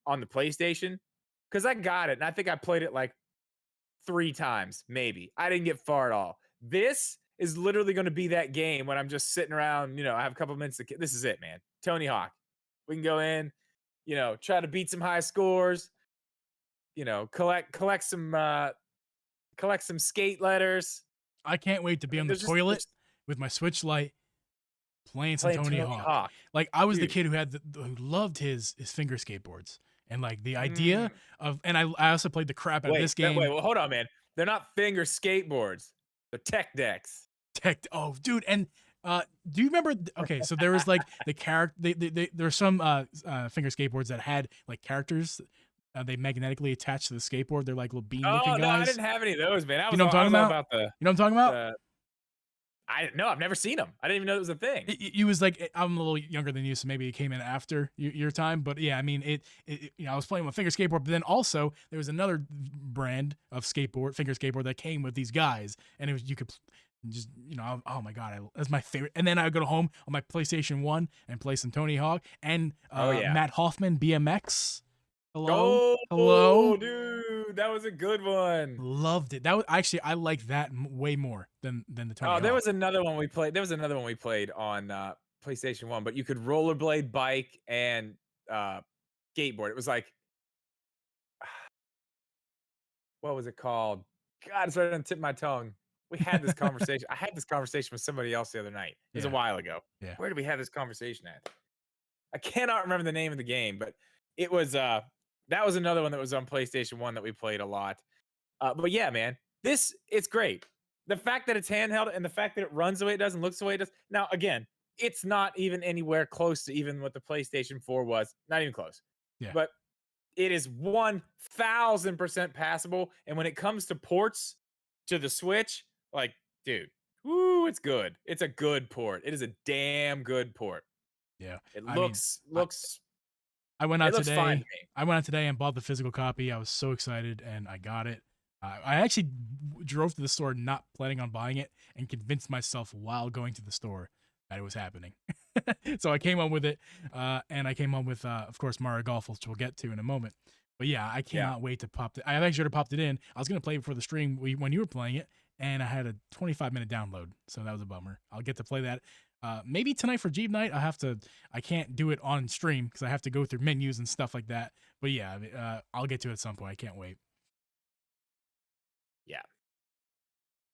Speaker 2: on the PlayStation because I got it and I think I played it like 3 times, maybe. I didn't get far at all. This is literally going to be that game when I'm just sitting around, I have a couple minutes this is it, man. Tony Hawk. We can go in, try to beat some high scores, collect some skate letters.
Speaker 1: I can't wait to
Speaker 2: I
Speaker 1: be
Speaker 2: mean,
Speaker 1: on the toilet
Speaker 2: there's
Speaker 1: with my Switch Lite playing some
Speaker 2: playing
Speaker 1: Tony
Speaker 2: Tony
Speaker 1: Hawk.
Speaker 2: Hawk.
Speaker 1: Like I was the
Speaker 2: Dude.
Speaker 1: kid who loved his finger skateboards, and like the idea
Speaker 2: Mm.
Speaker 1: of, and I also played the crap out of this
Speaker 2: Wait,
Speaker 1: game.
Speaker 2: well, hold on, man. They're not finger skateboards. They're tech decks.
Speaker 1: Tech. Oh, dude, and do you remember? Okay, so there was like the character. There were some finger skateboards that had like characters. They magnetically attached to the skateboard. They're like little bean looking
Speaker 2: Oh no, I
Speaker 1: guys.
Speaker 2: didn't have any of those, man. I
Speaker 1: You
Speaker 2: was
Speaker 1: know what
Speaker 2: all,
Speaker 1: I'm
Speaker 2: I
Speaker 1: talking
Speaker 2: was all
Speaker 1: about?
Speaker 2: about the
Speaker 1: You know what I'm talking about?
Speaker 2: the. I no, I've never seen them. I didn't even know it was a thing.
Speaker 1: You was like, I'm a little younger than you, so maybe it came in after your time. But yeah, I mean, I was playing with finger skateboard, but then also there was another brand of finger skateboard that came with these guys, and it was you could just oh my god, that's my favorite. And then I would go home on my PlayStation 1 and play some Tony Hawk and
Speaker 2: Oh yeah.
Speaker 1: Matt Hoffman BMX.
Speaker 2: Oh,
Speaker 1: Hello,
Speaker 2: dude, that was a good one.
Speaker 1: loved it. That was actually, I like that way more than the Tony
Speaker 2: Oh, there
Speaker 1: Hawk.
Speaker 2: was another one we played. There was another one we played on PlayStation 1, but you could rollerblade, bike, and skateboard. It was like, what was it called? God, it's right on the tip of my tongue. We had this conversation. I had this conversation with somebody else the other night. It was a
Speaker 1: Yeah,
Speaker 2: while ago.
Speaker 1: yeah,
Speaker 2: Where did we have this conversation at? I cannot remember the name of the game, but it was that was another one that was on PlayStation 1 that we played a lot. But yeah, man, it's great. The fact that it's handheld and the fact that it runs the way it does and looks the way it does. Now, again, it's not even anywhere close to even what the PlayStation 4 was. Not even close.
Speaker 1: yeah,
Speaker 2: But it is 1000% passable. And when it comes to ports to the Switch, like, dude, woo, it's good. It's a good port. It is a damn good port.
Speaker 1: yeah.
Speaker 2: It
Speaker 1: I mean,
Speaker 2: looks
Speaker 1: I,
Speaker 2: looks
Speaker 1: I went
Speaker 2: it
Speaker 1: out
Speaker 2: looks fine to
Speaker 1: today.
Speaker 2: me.
Speaker 1: I went out today and bought the physical copy. I was so excited, and I got it. I actually drove to the store not planning on buying it, and convinced myself while going to the store that it was happening. So I came home with it, and I came home with, of course, Mario Golf, which we'll get to in a moment. But yeah, I
Speaker 2: Yeah.
Speaker 1: cannot wait to pop it. I actually should have popped it in. I was gonna play it before the stream when you were playing it, and I had a 25-minute download, so that was a bummer. I'll get to play that. Maybe tonight for Jeep night. I can't do it on stream because I have to go through menus and stuff like that. But yeah, I'll get to it at some point. I can't wait.
Speaker 2: Yeah.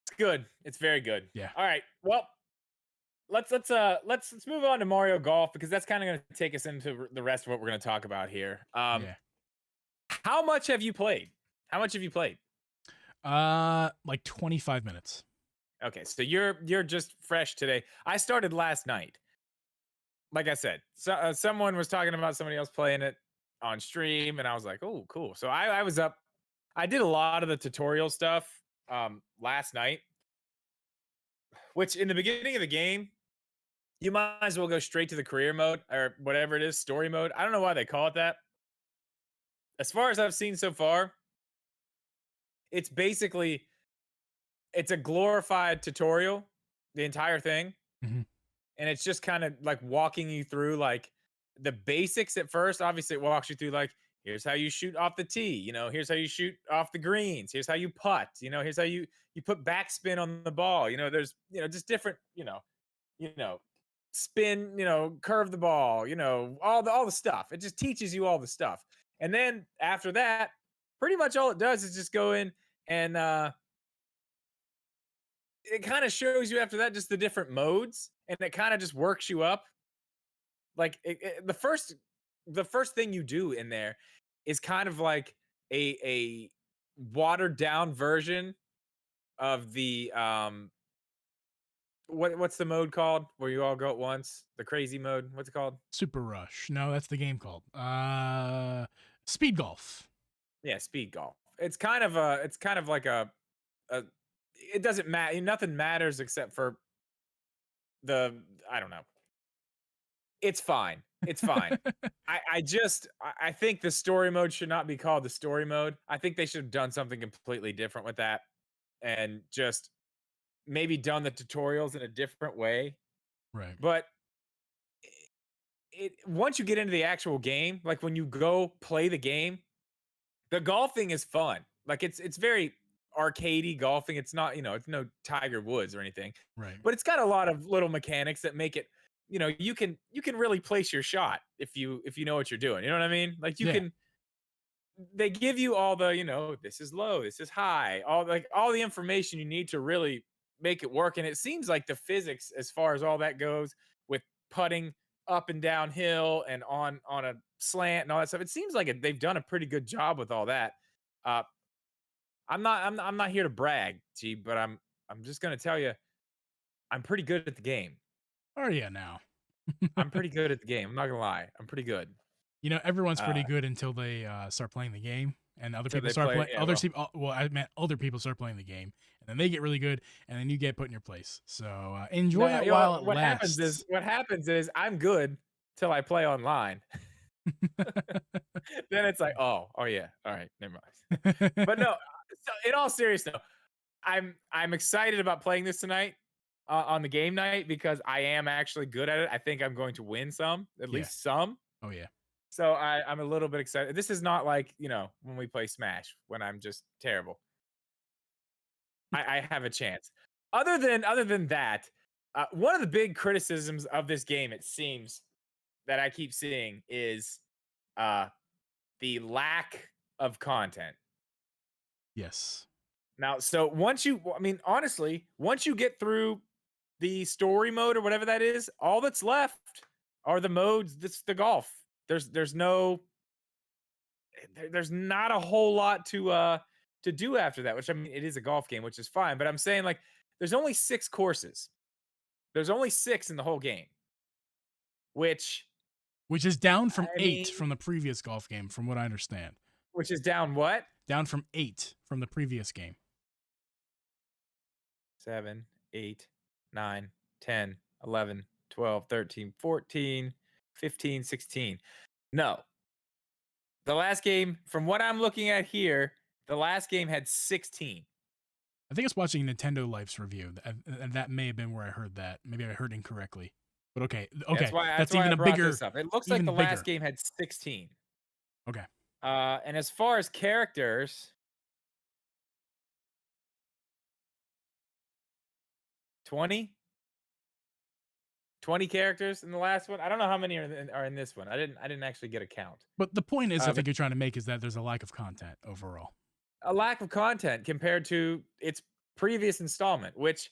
Speaker 2: It's good. It's very good.
Speaker 1: Yeah,
Speaker 2: All right. Well, let's move on to Mario Golf because that's kind of going to take us into the rest of what we're going to talk about here.
Speaker 1: yeah.
Speaker 2: How much have you played? How much have you played?
Speaker 1: Like 25 minutes.
Speaker 2: Okay, so you're just fresh today. I started last night. like I said, someone was talking about somebody else playing it on stream, and I was like, "Oh, cool." So I was up. I did a lot of the tutorial stuff last night, which in the beginning of the game, you might as well go straight to the career mode or whatever it is, story mode. I don't know why they call it that. As far as I've seen so far, it's basically it's a glorified tutorial, the entire thing,
Speaker 1: Hmm.
Speaker 2: and it's just kind of like walking you through like the basics at first. Obviously, it walks you through like here's how you shoot off the tee, here's how you shoot off the greens, here's how you putt, here's how you put backspin on the ball. There's just different, you know, spin, curve the ball, all the stuff. It just teaches you all the stuff. And then after that, pretty much all it does is just go in and it kind of shows you after that just the different modes and it kind of just works you up. Like the first thing you do in there is kind of like a watered down version of the what's the mode called where you all go at once? The crazy mode. What's it called?
Speaker 1: Super Rush. No, that's the game called. Speed Golf.
Speaker 2: Yeah, speed golf. It's kind of like a it doesn't matter. Nothing matters except for the I don't know. It's fine. It's fine. I think the story mode should not be called the story mode. I think they should have done something completely different with that and just maybe done the tutorials in a different way.
Speaker 1: Right.
Speaker 2: But it once you get into the actual game, like when you go play the game, the golfing is fun. Like it's very arcadey golfing. It's not, it's no Tiger Woods or anything.
Speaker 1: Right.
Speaker 2: But it's got a lot of little mechanics that make it, you can really place your shot if you know what you're doing. You know what I mean? Like you
Speaker 1: Yeah.
Speaker 2: can they give you all the, this is low, this is high, all the information you need to really make it work. And it seems like the physics as far as all that goes with putting up and downhill and on a slant and all that stuff. It seems like they've done a pretty good job with all that. Uh, I'm not here to brag, G, but I'm just gonna tell you, I'm pretty good at the game.
Speaker 1: Oh yeah. Now.
Speaker 2: I'm pretty good at the game. I'm not gonna lie. I'm pretty good.
Speaker 1: Everyone's
Speaker 2: Uh,
Speaker 1: pretty good until they start playing the game, and other
Speaker 2: till
Speaker 1: people
Speaker 2: they
Speaker 1: start
Speaker 2: play,
Speaker 1: playing.
Speaker 2: yeah.
Speaker 1: Other
Speaker 2: Well,
Speaker 1: people, well, I meant other people start playing the game, and then they get really good, and then you get put in your place. So enjoy
Speaker 2: no,
Speaker 1: it while it
Speaker 2: what happens is
Speaker 1: lasts.
Speaker 2: I'm good till I play online. Then it's like, oh yeah, all right, never mind. But no, so in all seriousness, no, I'm excited about playing this tonight on the game night because I am actually good at it. I think I'm going to win some, at
Speaker 1: Yeah.
Speaker 2: least some.
Speaker 1: Oh yeah.
Speaker 2: So I'm a little bit excited. This is not like when we play Smash when I'm just terrible. I have a chance. Other than that, one of the big criticisms of this game, it seems that I keep seeing is uh, the lack of content.
Speaker 1: Yes.
Speaker 2: Now, so I mean, honestly, once you get through the story mode or whatever that is, all that's left are the modes. This the golf. There's no there's not a whole lot to do after that. Which I mean, it is a golf game, which is fine. But I'm saying like there's only 6 courses. There's only 6 in the whole game, which
Speaker 1: Which is down from
Speaker 2: I
Speaker 1: 8
Speaker 2: mean,
Speaker 1: from the previous golf game, from what I understand.
Speaker 2: which is down what?
Speaker 1: Down from 8 from the previous game.
Speaker 2: 7, 8, 9, 10, 11, 12, 13, 14, 15, 16. No. The last game, from what I'm looking at here, the last game had 16.
Speaker 1: I think I was watching Nintendo Life's review, and that may have been where I heard that. Maybe I heard incorrectly. But okay,
Speaker 2: Yeah,
Speaker 1: okay,
Speaker 2: that's
Speaker 1: that's
Speaker 2: why
Speaker 1: even
Speaker 2: I
Speaker 1: a
Speaker 2: brought
Speaker 1: bigger,
Speaker 2: this up. It looks like
Speaker 1: even
Speaker 2: the last
Speaker 1: bigger.
Speaker 2: game had 16.
Speaker 1: Okay.
Speaker 2: And as far as characters, 20? 20 characters in the last one. I don't know how many are in this one. I didn't actually get a count.
Speaker 1: But the point is, I
Speaker 2: But
Speaker 1: think you're trying to make is that there's a lack of content overall.
Speaker 2: a lack of content compared to its previous installment, which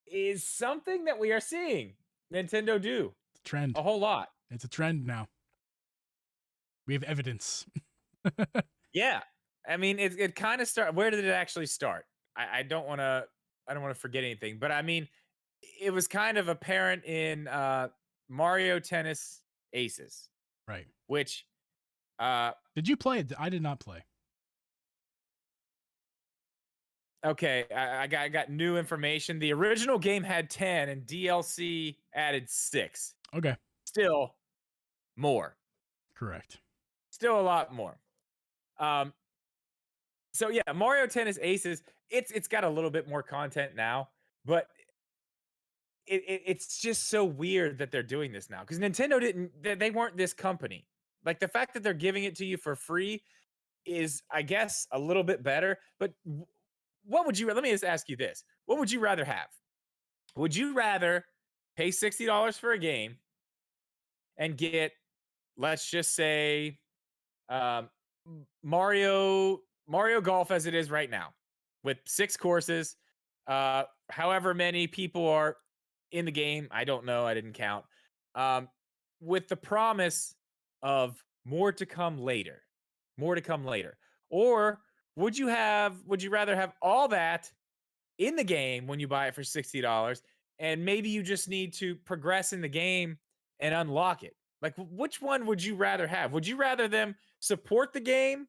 Speaker 2: is something that we are seeing Nintendo do
Speaker 1: Trend.
Speaker 2: a whole lot.
Speaker 1: It's a trend now. We have evidence.
Speaker 2: Yeah. I mean, it kind of start. Where did it actually start? I don't want to forget anything, but I mean, it was kind of apparent in Mario Tennis Aces,
Speaker 1: Right.
Speaker 2: which uh
Speaker 1: Did you play it? I did not play.
Speaker 2: okay, I got new information. The original game had 10 and DLC added 6.
Speaker 1: Okay.
Speaker 2: Still more.
Speaker 1: Correct.
Speaker 2: Still a lot more. Um so yeah, Mario Tennis Aces, it's got a little bit more content now, but it's just so weird that they're doing this now because Nintendo didn't they weren't this company. Like the fact that they're giving it to you for free is, I guess, a little bit better. But what would you? Let me just ask you this: what would you rather have? Would you rather pay $60 for a game and get, let's just say, um, Mario Golf as it is right now, with 6 courses, however many people are in the game? I don't know. I didn't count. Um, with the promise of more to come later, more to come later, or would you rather have all that in the game when you buy it for $60 and maybe you just need to progress in the game and unlock it? Like which one would you rather have? Would you rather them support the game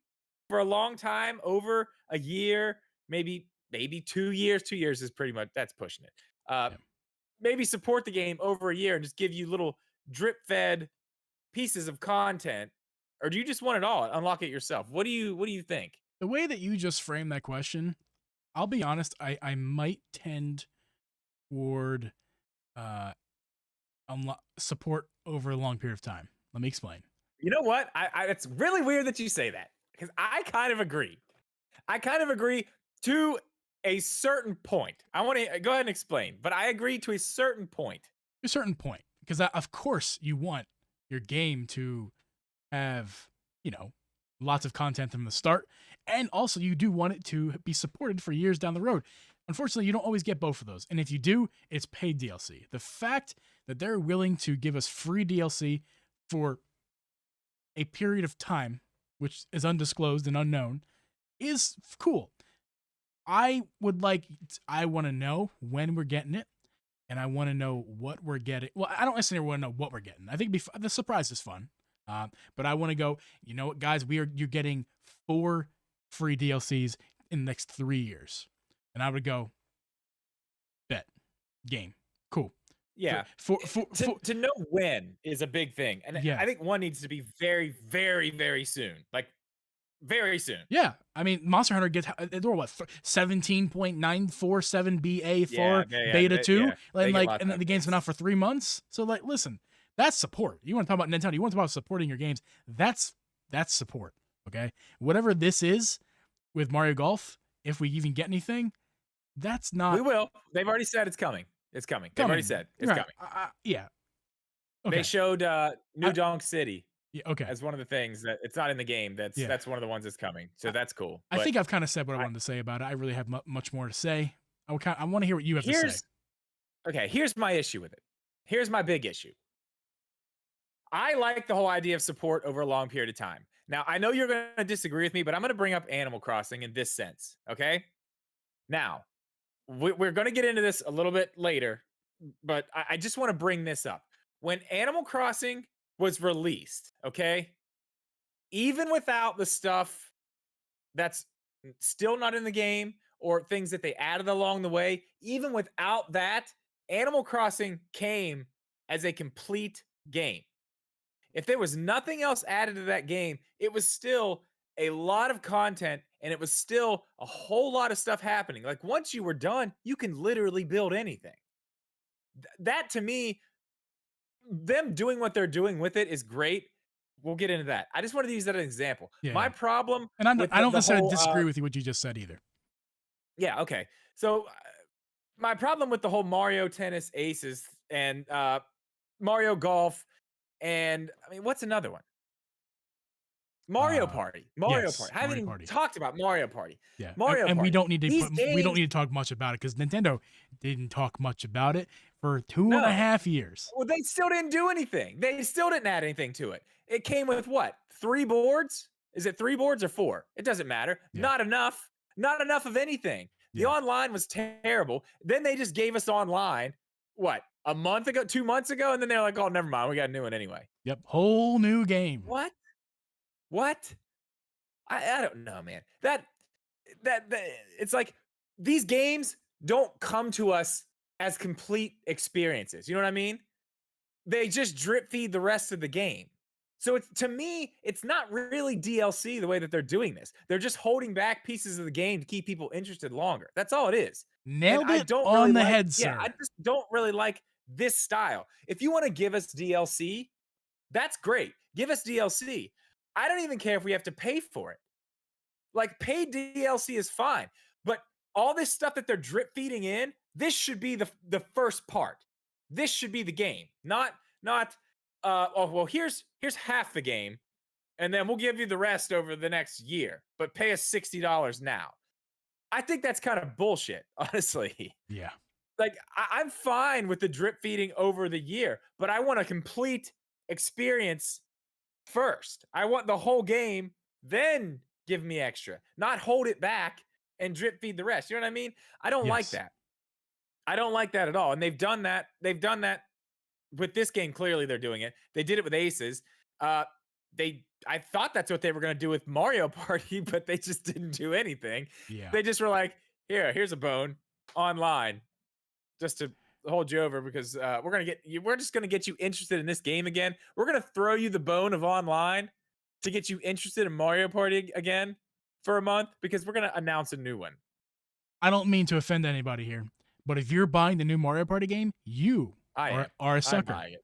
Speaker 2: for a long time, over a year, maybe 2 years? 2 years is pretty much, that's pushing it.
Speaker 1: Yeah.
Speaker 2: Maybe support the game over a year and just give you little drip fed pieces of content, or do you just want it all, unlock it yourself? What do you think?
Speaker 1: The way that you just framed that question, I'll be honest, I might tend toward uh support over a long period of time. Let me explain.
Speaker 2: You know what? It's really weird that you say that because I kind of agree. I kind of agree to a certain point. I want to go ahead and explain, but I agree to a certain point.
Speaker 1: To a certain point, because of course you want your game to have, you know, lots of content from the start, and also you do want it to be supported for years down the road. Unfortunately, you don't always get both of those, and if you do, it's paid DLC. The fact that they're willing to give us free DLC for a period of time, which is undisclosed and unknown, is cool. I want to know when we're getting it, and I want to know what we're getting. Well, I don't necessarily want to know what we're getting. I think the surprise is fun. But I want to go, you know what, guys, you're getting 4 free DLCs in the next 3 years. And I would go, bet, game, cool.
Speaker 2: Yeah. To know when is a big thing. And
Speaker 1: Yeah.
Speaker 2: I think one needs to be very, very, very soon. Like very soon.
Speaker 1: Yeah. I mean, Monster Hunter gets, they're what, 17.947 BA4 beta 2? And the game's been out for 3 months. So, like, listen, that's support. You want to talk about Nintendo, you want to talk about supporting your games. That's support. Okay. Whatever this is with Mario Golf, if we even get anything, that's not.
Speaker 2: We will. They've already said it's coming. It's coming. They've already said it's coming.
Speaker 1: Yeah. Okay.
Speaker 2: They showed New Donk City.
Speaker 1: Yeah, okay.
Speaker 2: As one of the things that it's not in the game. That's one of the ones that's coming. So that's cool.
Speaker 1: I think I've kind of said what I wanted to say about it. I really have much more to say. I want to hear what you have to say.
Speaker 2: Okay, here's my issue with it. Here's my big issue. I like the whole idea of support over a long period of time. Now, I know you're going to disagree with me, but I'm going to bring up Animal Crossing in this sense. Okay. Now, we're going to get into this a little bit later, but I just want to bring this up. When Animal Crossing was released, okay, even without the stuff that's still not in the game or things that they added along the way, even without that, Animal Crossing came as a complete game. If there was nothing else added to that game, it was still a lot of content and it was still a whole lot of stuff happening. Like once you were done, you can literally build anything. That to me, them doing what they're doing with it is great. We'll get into that. I just wanted to use that as an example. My problem,
Speaker 1: and I don't necessarily disagree with you what you just said either.
Speaker 2: Yeah. Okay. So my problem with the whole Mario Tennis Aces and Mario Golf, and I mean, what's another one? Mario Party. Mario Party. I haven't even talked about Mario Party.
Speaker 1: Yeah.
Speaker 2: Mario Party.
Speaker 1: And we don't need to talk much about it because Nintendo didn't talk much about it for 2.5 years.
Speaker 2: Well, they still didn't do anything. They still didn't add anything to it. It came with what? 3 boards? Is it 3 boards or 4? It doesn't matter. Yeah. Not enough. Not enough of anything. The online was terrible. Then they just gave us online, what, a month ago, 2 months ago, and then they're like, "Oh, never mind, we got a new one anyway."
Speaker 1: Yep, whole new game.
Speaker 2: What? What? I don't know, man. That it's like these games don't come to us as complete experiences. You know what I mean? They just drip feed the rest of the game. So it's to me, it's not really DLC the way that they're doing this. They're just holding back pieces of the game to keep people interested longer. That's all it is. And
Speaker 1: Nailed
Speaker 2: I
Speaker 1: it
Speaker 2: don't really
Speaker 1: on the
Speaker 2: like,
Speaker 1: head,
Speaker 2: yeah, I
Speaker 1: sir.
Speaker 2: just don't really like this style. If you want to give us DLC, that's great. Give us DLC. I don't even care if we have to pay for it. Like paid DLC is fine, but all this stuff that they're drip feeding in, this should be the first part. This should be the game, not oh well here's half the game and then we'll give you the rest over the next year, but pay us $60 now. I think that's kind of bullshit, honestly.
Speaker 1: Yeah.
Speaker 2: Like I'm fine with the drip feeding over the year, but I want a complete experience first. I want the whole game, then give me extra, not hold it back and drip feed the rest. You know what I mean? I don't like
Speaker 1: Yes.
Speaker 2: that. I don't like that at all. And they've done that. They've done that with this game. Clearly, they're doing it. They did it with Aces. I thought that's what they were going to do with Mario Party, but they just didn't do anything.
Speaker 1: Yeah.
Speaker 2: They just were like, here's a bone online just to hold you over because we're gonna get you. We're just gonna get you interested in this game again. We're gonna throw you the bone of online to get you interested in Mario Party again for a month because we're gonna announce a new one.
Speaker 1: I don't mean to offend anybody here, but if you're buying the new Mario Party game, you
Speaker 2: I am.
Speaker 1: are a
Speaker 2: I'm
Speaker 1: sucker.
Speaker 2: buying it.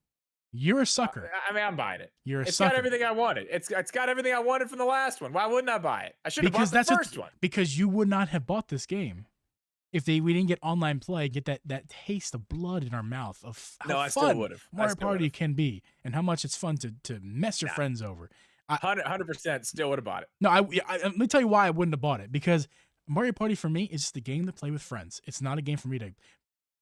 Speaker 1: You're a sucker.
Speaker 2: I mean, I'm buying it.
Speaker 1: You're a
Speaker 2: It's got
Speaker 1: sucker.
Speaker 2: everything I wanted. It's got everything I wanted from the last one. Why wouldn't I buy it? I should have bought
Speaker 1: Because
Speaker 2: the
Speaker 1: that's
Speaker 2: first
Speaker 1: what,
Speaker 2: one.
Speaker 1: because you would not have bought this game if we didn't get online play, get that taste of blood in our mouth of how
Speaker 2: No, I still
Speaker 1: fun
Speaker 2: would have.
Speaker 1: Mario Party can be and how much it's fun to mess your
Speaker 2: Nah.
Speaker 1: friends over.
Speaker 2: 100% still would have bought it.
Speaker 1: No, let me tell you why I wouldn't have bought it. Because Mario Party for me is just a game to play with friends. It's not a game for me to.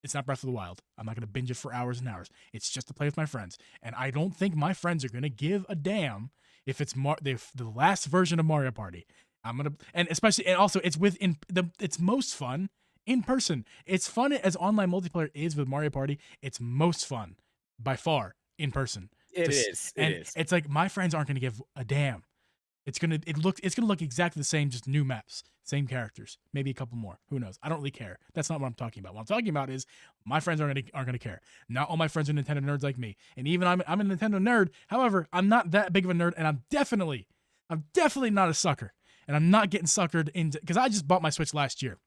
Speaker 1: It's not Breath of the Wild. I'm not going to binge it for hours and hours. It's just to play with my friends, and I don't think my friends are going to give a damn if it's the last version of Mario Party. I'm gonna, and especially, and also it's it's most fun in person. It's fun as online multiplayer is with Mario Party. It's most fun by far in person.
Speaker 2: It is.
Speaker 1: And
Speaker 2: It is.
Speaker 1: it's like my friends aren't going to give a damn. It's gonna look exactly the same, just new maps, same characters, maybe a couple more. Who knows? I don't really care. That's not what I'm talking about. What I'm talking about is my friends aren't gonna care. Not all my friends are Nintendo nerds like me, and even I'm a Nintendo nerd. However, I'm not that big of a nerd, and I'm definitely not a sucker, and I'm not getting suckered into because I just bought my Switch last year,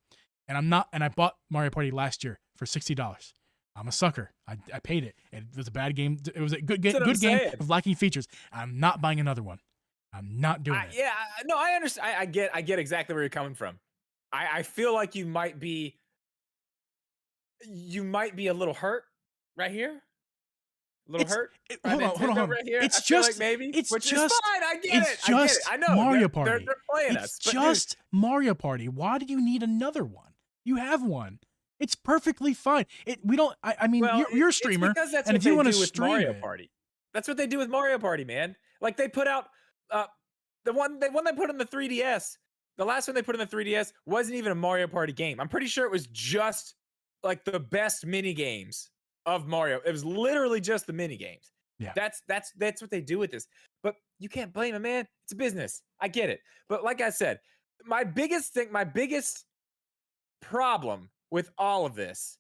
Speaker 1: and I bought Mario Party last year for $60. I'm a sucker. I paid it. It was a bad game. It was a good game with lacking features. I'm not buying another one. I'm not doing it.
Speaker 2: Yeah, no, I understand. I get exactly where you're coming from. I feel like you might be a little hurt right here. A little hurt.
Speaker 1: Hold on.
Speaker 2: Right here.
Speaker 1: It's
Speaker 2: I feel
Speaker 1: just
Speaker 2: like maybe,
Speaker 1: it's
Speaker 2: which
Speaker 1: just
Speaker 2: is fine. I get it. I get it. I know
Speaker 1: Mario Party.
Speaker 2: They're playing
Speaker 1: it's
Speaker 2: us. But
Speaker 1: just Mario Party. Why do you need another one? You have one. It's perfectly fine. We don't. I mean,
Speaker 2: well,
Speaker 1: you're a streamer,
Speaker 2: because that's
Speaker 1: and
Speaker 2: what
Speaker 1: if you
Speaker 2: they
Speaker 1: want to
Speaker 2: do with
Speaker 1: stream
Speaker 2: Mario
Speaker 1: it,
Speaker 2: Party. That's what they do with Mario Party, man. Like they put out the one they put on the 3DS. The last one they put in the 3DS wasn't even a Mario Party game. I'm pretty sure it was just like the best mini games of Mario. It was literally just the mini games.
Speaker 1: Yeah.
Speaker 2: That's what they do with this. But you can't blame it, man. It's a business. I get it. But like I said, my biggest problem with all of this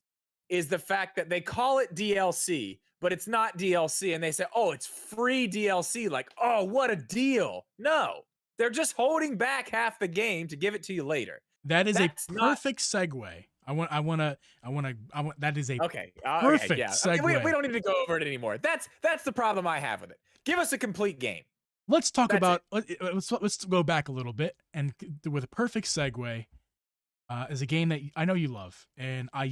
Speaker 2: is the fact that they call it DLC, but it's not DLC. And they say, oh, it's free DLC. Like, oh, what a deal. No, they're just holding back half the game to give it to you later.
Speaker 1: That is a perfect segue. That is a
Speaker 2: perfect
Speaker 1: segue.
Speaker 2: We don't need to go over it anymore. That's the problem I have with it. Give us a complete game.
Speaker 1: Let's talk about, let's go back a little bit and with a perfect segue. Is a game that I know you love, and I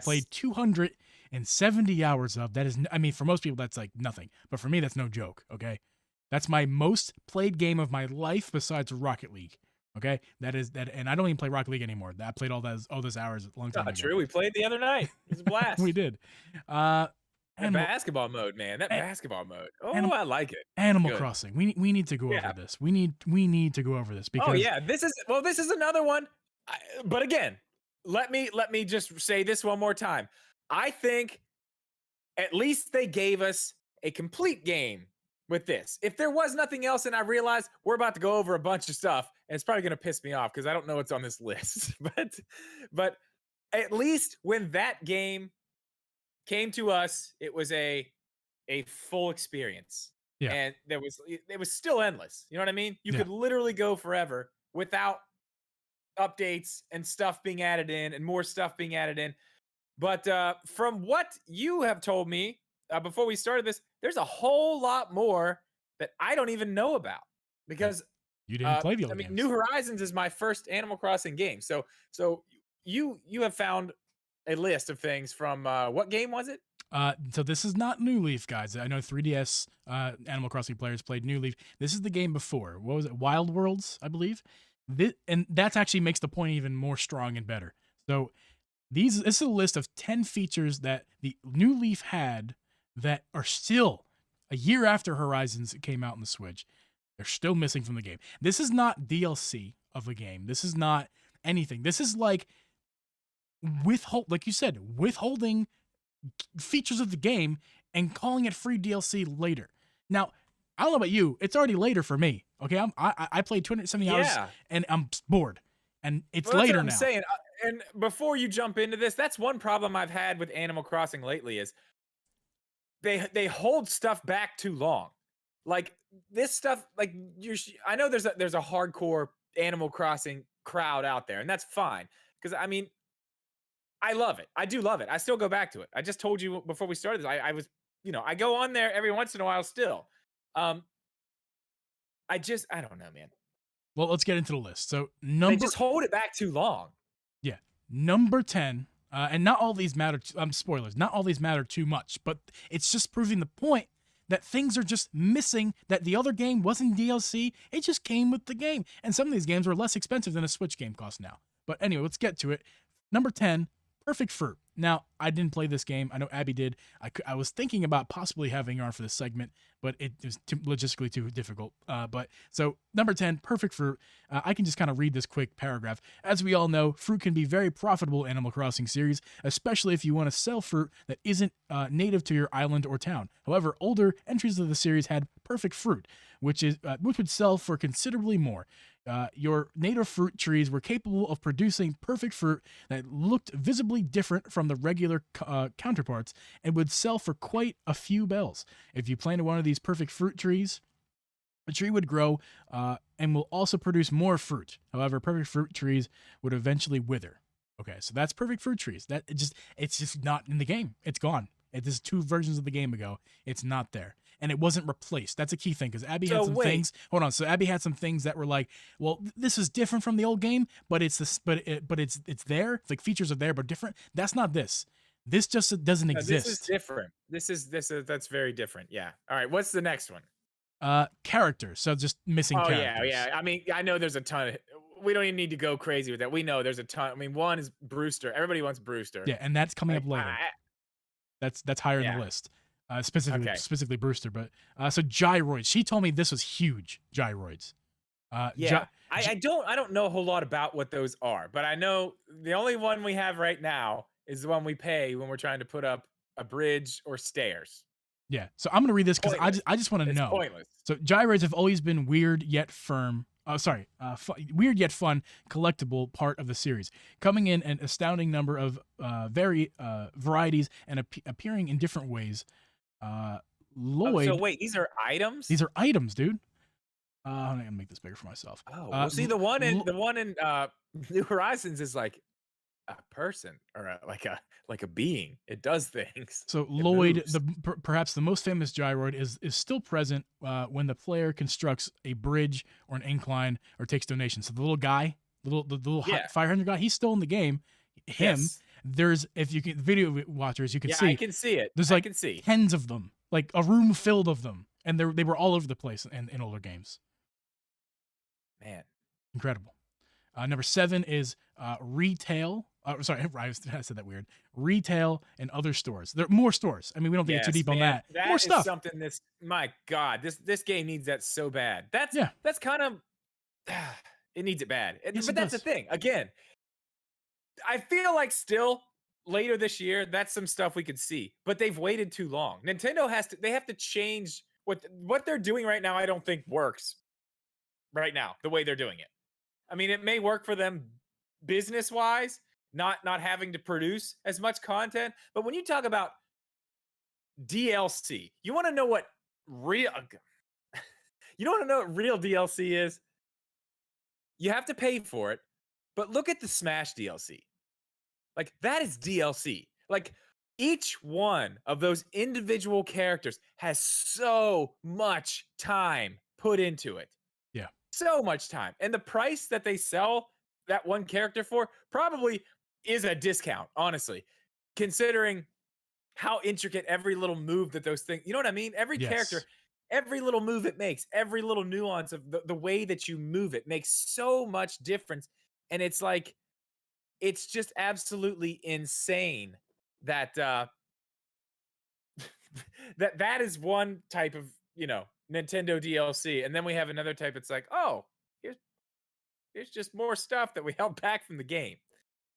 Speaker 1: played 270 hours of. That is, I mean, for most people that's like nothing, but for me that's no joke. Okay, that's my most played game of my life besides Rocket League. Okay, that is that, and I don't even play Rocket League anymore. I played all those hours a long time ago.
Speaker 2: True, we played the other night. It was a blast.
Speaker 1: We did.
Speaker 2: Basketball mode, man. Basketball mode. Oh, I like it.
Speaker 1: Animal Crossing. We need to go over this. We need to go over this because
Speaker 2: this is another one. But again, let me just say this one more time. I think at least they gave us a complete game with this. If there was nothing else, and I realized we're about to go over a bunch of stuff, and it's probably going to piss me off because I don't know what's on this list, but at least when that game came to us, it was a full experience.
Speaker 1: Yeah.
Speaker 2: And it was still endless. You know what I mean? You
Speaker 1: Yeah.
Speaker 2: could literally go forever without updates and stuff being added in and more stuff being added in. But from what you have told me before we started this, there's a whole lot more that I don't even know about
Speaker 1: Yeah.
Speaker 2: because
Speaker 1: You didn't play the
Speaker 2: I
Speaker 1: other
Speaker 2: mean,
Speaker 1: games.
Speaker 2: New Horizons is my first Animal Crossing game. So you have found a list of things from what game was it?
Speaker 1: So this is not New Leaf, guys. I know 3DS Animal Crossing players played New Leaf. This is the game before. What was it? Wild Worlds, I believe. And that actually makes the point even more strong and better. So this is a list of 10 features that the New Leaf had that are still a year after Horizons came out on the Switch. They're still missing from the game. This is not DLC of a game. This is not anything. This is like like you said, withholding features of the game and calling it free DLC later. Now, I don't know about you, it's already later for me. Okay, I played 270 hours
Speaker 2: Yeah.
Speaker 1: and I'm bored, and it's
Speaker 2: Well, that's what
Speaker 1: later
Speaker 2: I'm
Speaker 1: now.
Speaker 2: saying. And before you jump into this, that's one problem I've had with Animal Crossing lately is they hold stuff back too long. Like this stuff, like I know there's a hardcore Animal Crossing crowd out there, and that's fine because I mean I love it. I do love it. I still go back to it. I just told you before we started this. I was, I go on there every once in a while still. Um, I don't know, man.
Speaker 1: Well, let's get into the list. So
Speaker 2: They just hold it back too long.
Speaker 1: yeah, number 10, and not all these matter. Spoilers. Not all these matter too much, but it's just proving the point that things are just missing. That the other game wasn't DLC. It just came with the game, and some of these games were less expensive than a Switch game costs now. But anyway, let's get to it. Number 10, Perfect Fruit. Now, I didn't play this game. I know Abby did. I was thinking about possibly having her on for this segment, but it was logistically too difficult. But so number 10, Perfect Fruit. I can just kind of read this quick paragraph. As we all know, fruit can be very profitable in Animal Crossing series, especially if you want to sell fruit that isn't native to your island or town. However, older entries of the series had Perfect Fruit, which would sell for considerably more. Your native fruit trees were capable of producing perfect fruit that looked visibly different from the regular counterparts and would sell for quite a few bells. If you planted one of these perfect fruit trees, the tree would grow and will also produce more fruit. However, perfect fruit trees would eventually wither. Okay, so that's perfect fruit trees. It's just not in the game. It's gone. This is 2 versions of the game ago. It's not there. And it wasn't replaced. That's a key thing because Abby had
Speaker 2: So
Speaker 1: some
Speaker 2: wait,
Speaker 1: things. Hold on. So Abby had some things that were like, well, this is different from the old game, but it's there. Like features are there, but different. That's not this. This just doesn't
Speaker 2: no, this is
Speaker 1: exist.
Speaker 2: different. This is that's very different. Yeah. All right. What's the next one?
Speaker 1: Characters. So just missing
Speaker 2: Oh yeah,
Speaker 1: characters.
Speaker 2: yeah. I mean, I know there's a ton of. We don't even need to go crazy with that. We know there's a ton. I mean, one is Brewster. Everybody wants Brewster.
Speaker 1: Yeah, and that's coming
Speaker 2: Like,
Speaker 1: up later. That's higher in the
Speaker 2: yeah.
Speaker 1: list. Specifically
Speaker 2: Okay.
Speaker 1: specifically Brewster, but so gyroids. She told me this was huge. Gyroids.
Speaker 2: Yeah. I don't know a whole lot about what those are, but I know the only one we have right now is the one we pay when we're trying to put up a bridge or stairs.
Speaker 1: Yeah. So I'm gonna read this because
Speaker 2: Pointless.
Speaker 1: I just want to
Speaker 2: It's
Speaker 1: know.
Speaker 2: pointless.
Speaker 1: So gyroids have always been weird yet firm. Weird yet fun collectible part of the series, coming in an astounding number of varieties and appearing in different ways.
Speaker 2: Oh,
Speaker 1: Lloyd,
Speaker 2: so wait, these are items?
Speaker 1: these are items, dude. I'm gonna make this bigger for myself.
Speaker 2: Oh, well, see the one in New Horizons is like a person or like a being. It does things.
Speaker 1: So
Speaker 2: It
Speaker 1: Lloyd,
Speaker 2: moves.
Speaker 1: perhaps the most famous gyroid, is still present when the player constructs a bridge or an incline or takes donations. So the little guy, the little
Speaker 2: Yeah.
Speaker 1: fire hydrant guy, he's still in the game. Him,
Speaker 2: Yes.
Speaker 1: there's if you can video watchers, you can
Speaker 2: Yeah, I
Speaker 1: see
Speaker 2: can see it.
Speaker 1: there's
Speaker 2: I
Speaker 1: like
Speaker 2: can see.
Speaker 1: tens of them, like a room filled of them, and they were all over the place in older games.
Speaker 2: Man.
Speaker 1: Incredible. Number 7 is retail. Sorry, I said that weird. Retail and other stores. There are more stores. I mean, we don't think too
Speaker 2: Yes,
Speaker 1: deep on
Speaker 2: man.
Speaker 1: that.
Speaker 2: That
Speaker 1: More
Speaker 2: is
Speaker 1: stuff.
Speaker 2: something my God, this game needs that so bad.
Speaker 1: Yeah.
Speaker 2: That's kind of it needs it bad.
Speaker 1: Yes,
Speaker 2: But
Speaker 1: it
Speaker 2: that's the
Speaker 1: does.
Speaker 2: thing. Again, I feel like still later this year, that's some stuff we could see. But they've waited too long. Nintendo they have to change what they're doing right now. I don't think works right now the way they're doing it. I mean, it may work for them business wise, not having to produce as much content. But when you talk about DLC, you want to know what real you want to know what real DLC is? You have to pay for it. But look at the Smash DLC. Like that is DLC. Like each one of those individual characters has so much time put into it.
Speaker 1: Yeah.
Speaker 2: So much time. And the price that they sell that one character for probably is a discount, honestly, considering how intricate every little move that those things, you know what I mean? Every character,
Speaker 1: Yes.
Speaker 2: every little move it makes, every little nuance of the way that you move it makes so much difference. And it's like, it's just absolutely insane that that is one type of, Nintendo DLC. And then we have another type. It's like, oh, here's here's just more stuff that we held back from the game.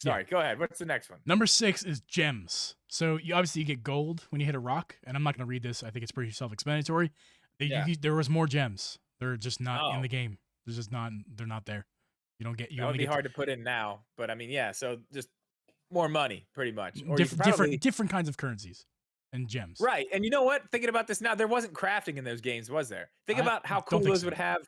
Speaker 1: Yeah.
Speaker 2: Sorry, go ahead. What's the next one?
Speaker 1: Number 6 is gems. So you obviously you get gold when you hit a rock, and I'm not going to read this. I think it's pretty self-explanatory.
Speaker 2: Yeah.
Speaker 1: There was more gems. They're just not in
Speaker 2: Oh.
Speaker 1: the game. They're just not. They're not there. You don't get. You
Speaker 2: That would
Speaker 1: only
Speaker 2: be
Speaker 1: get
Speaker 2: hard to put in now, but I mean, yeah. So just more money, pretty much, or you could
Speaker 1: different
Speaker 2: probably
Speaker 1: different kinds of currencies and gems.
Speaker 2: right. And you know what? Thinking about this now, there wasn't crafting in those games, was there? Think
Speaker 1: I
Speaker 2: about how cool
Speaker 1: don't think
Speaker 2: those
Speaker 1: so.
Speaker 2: would have.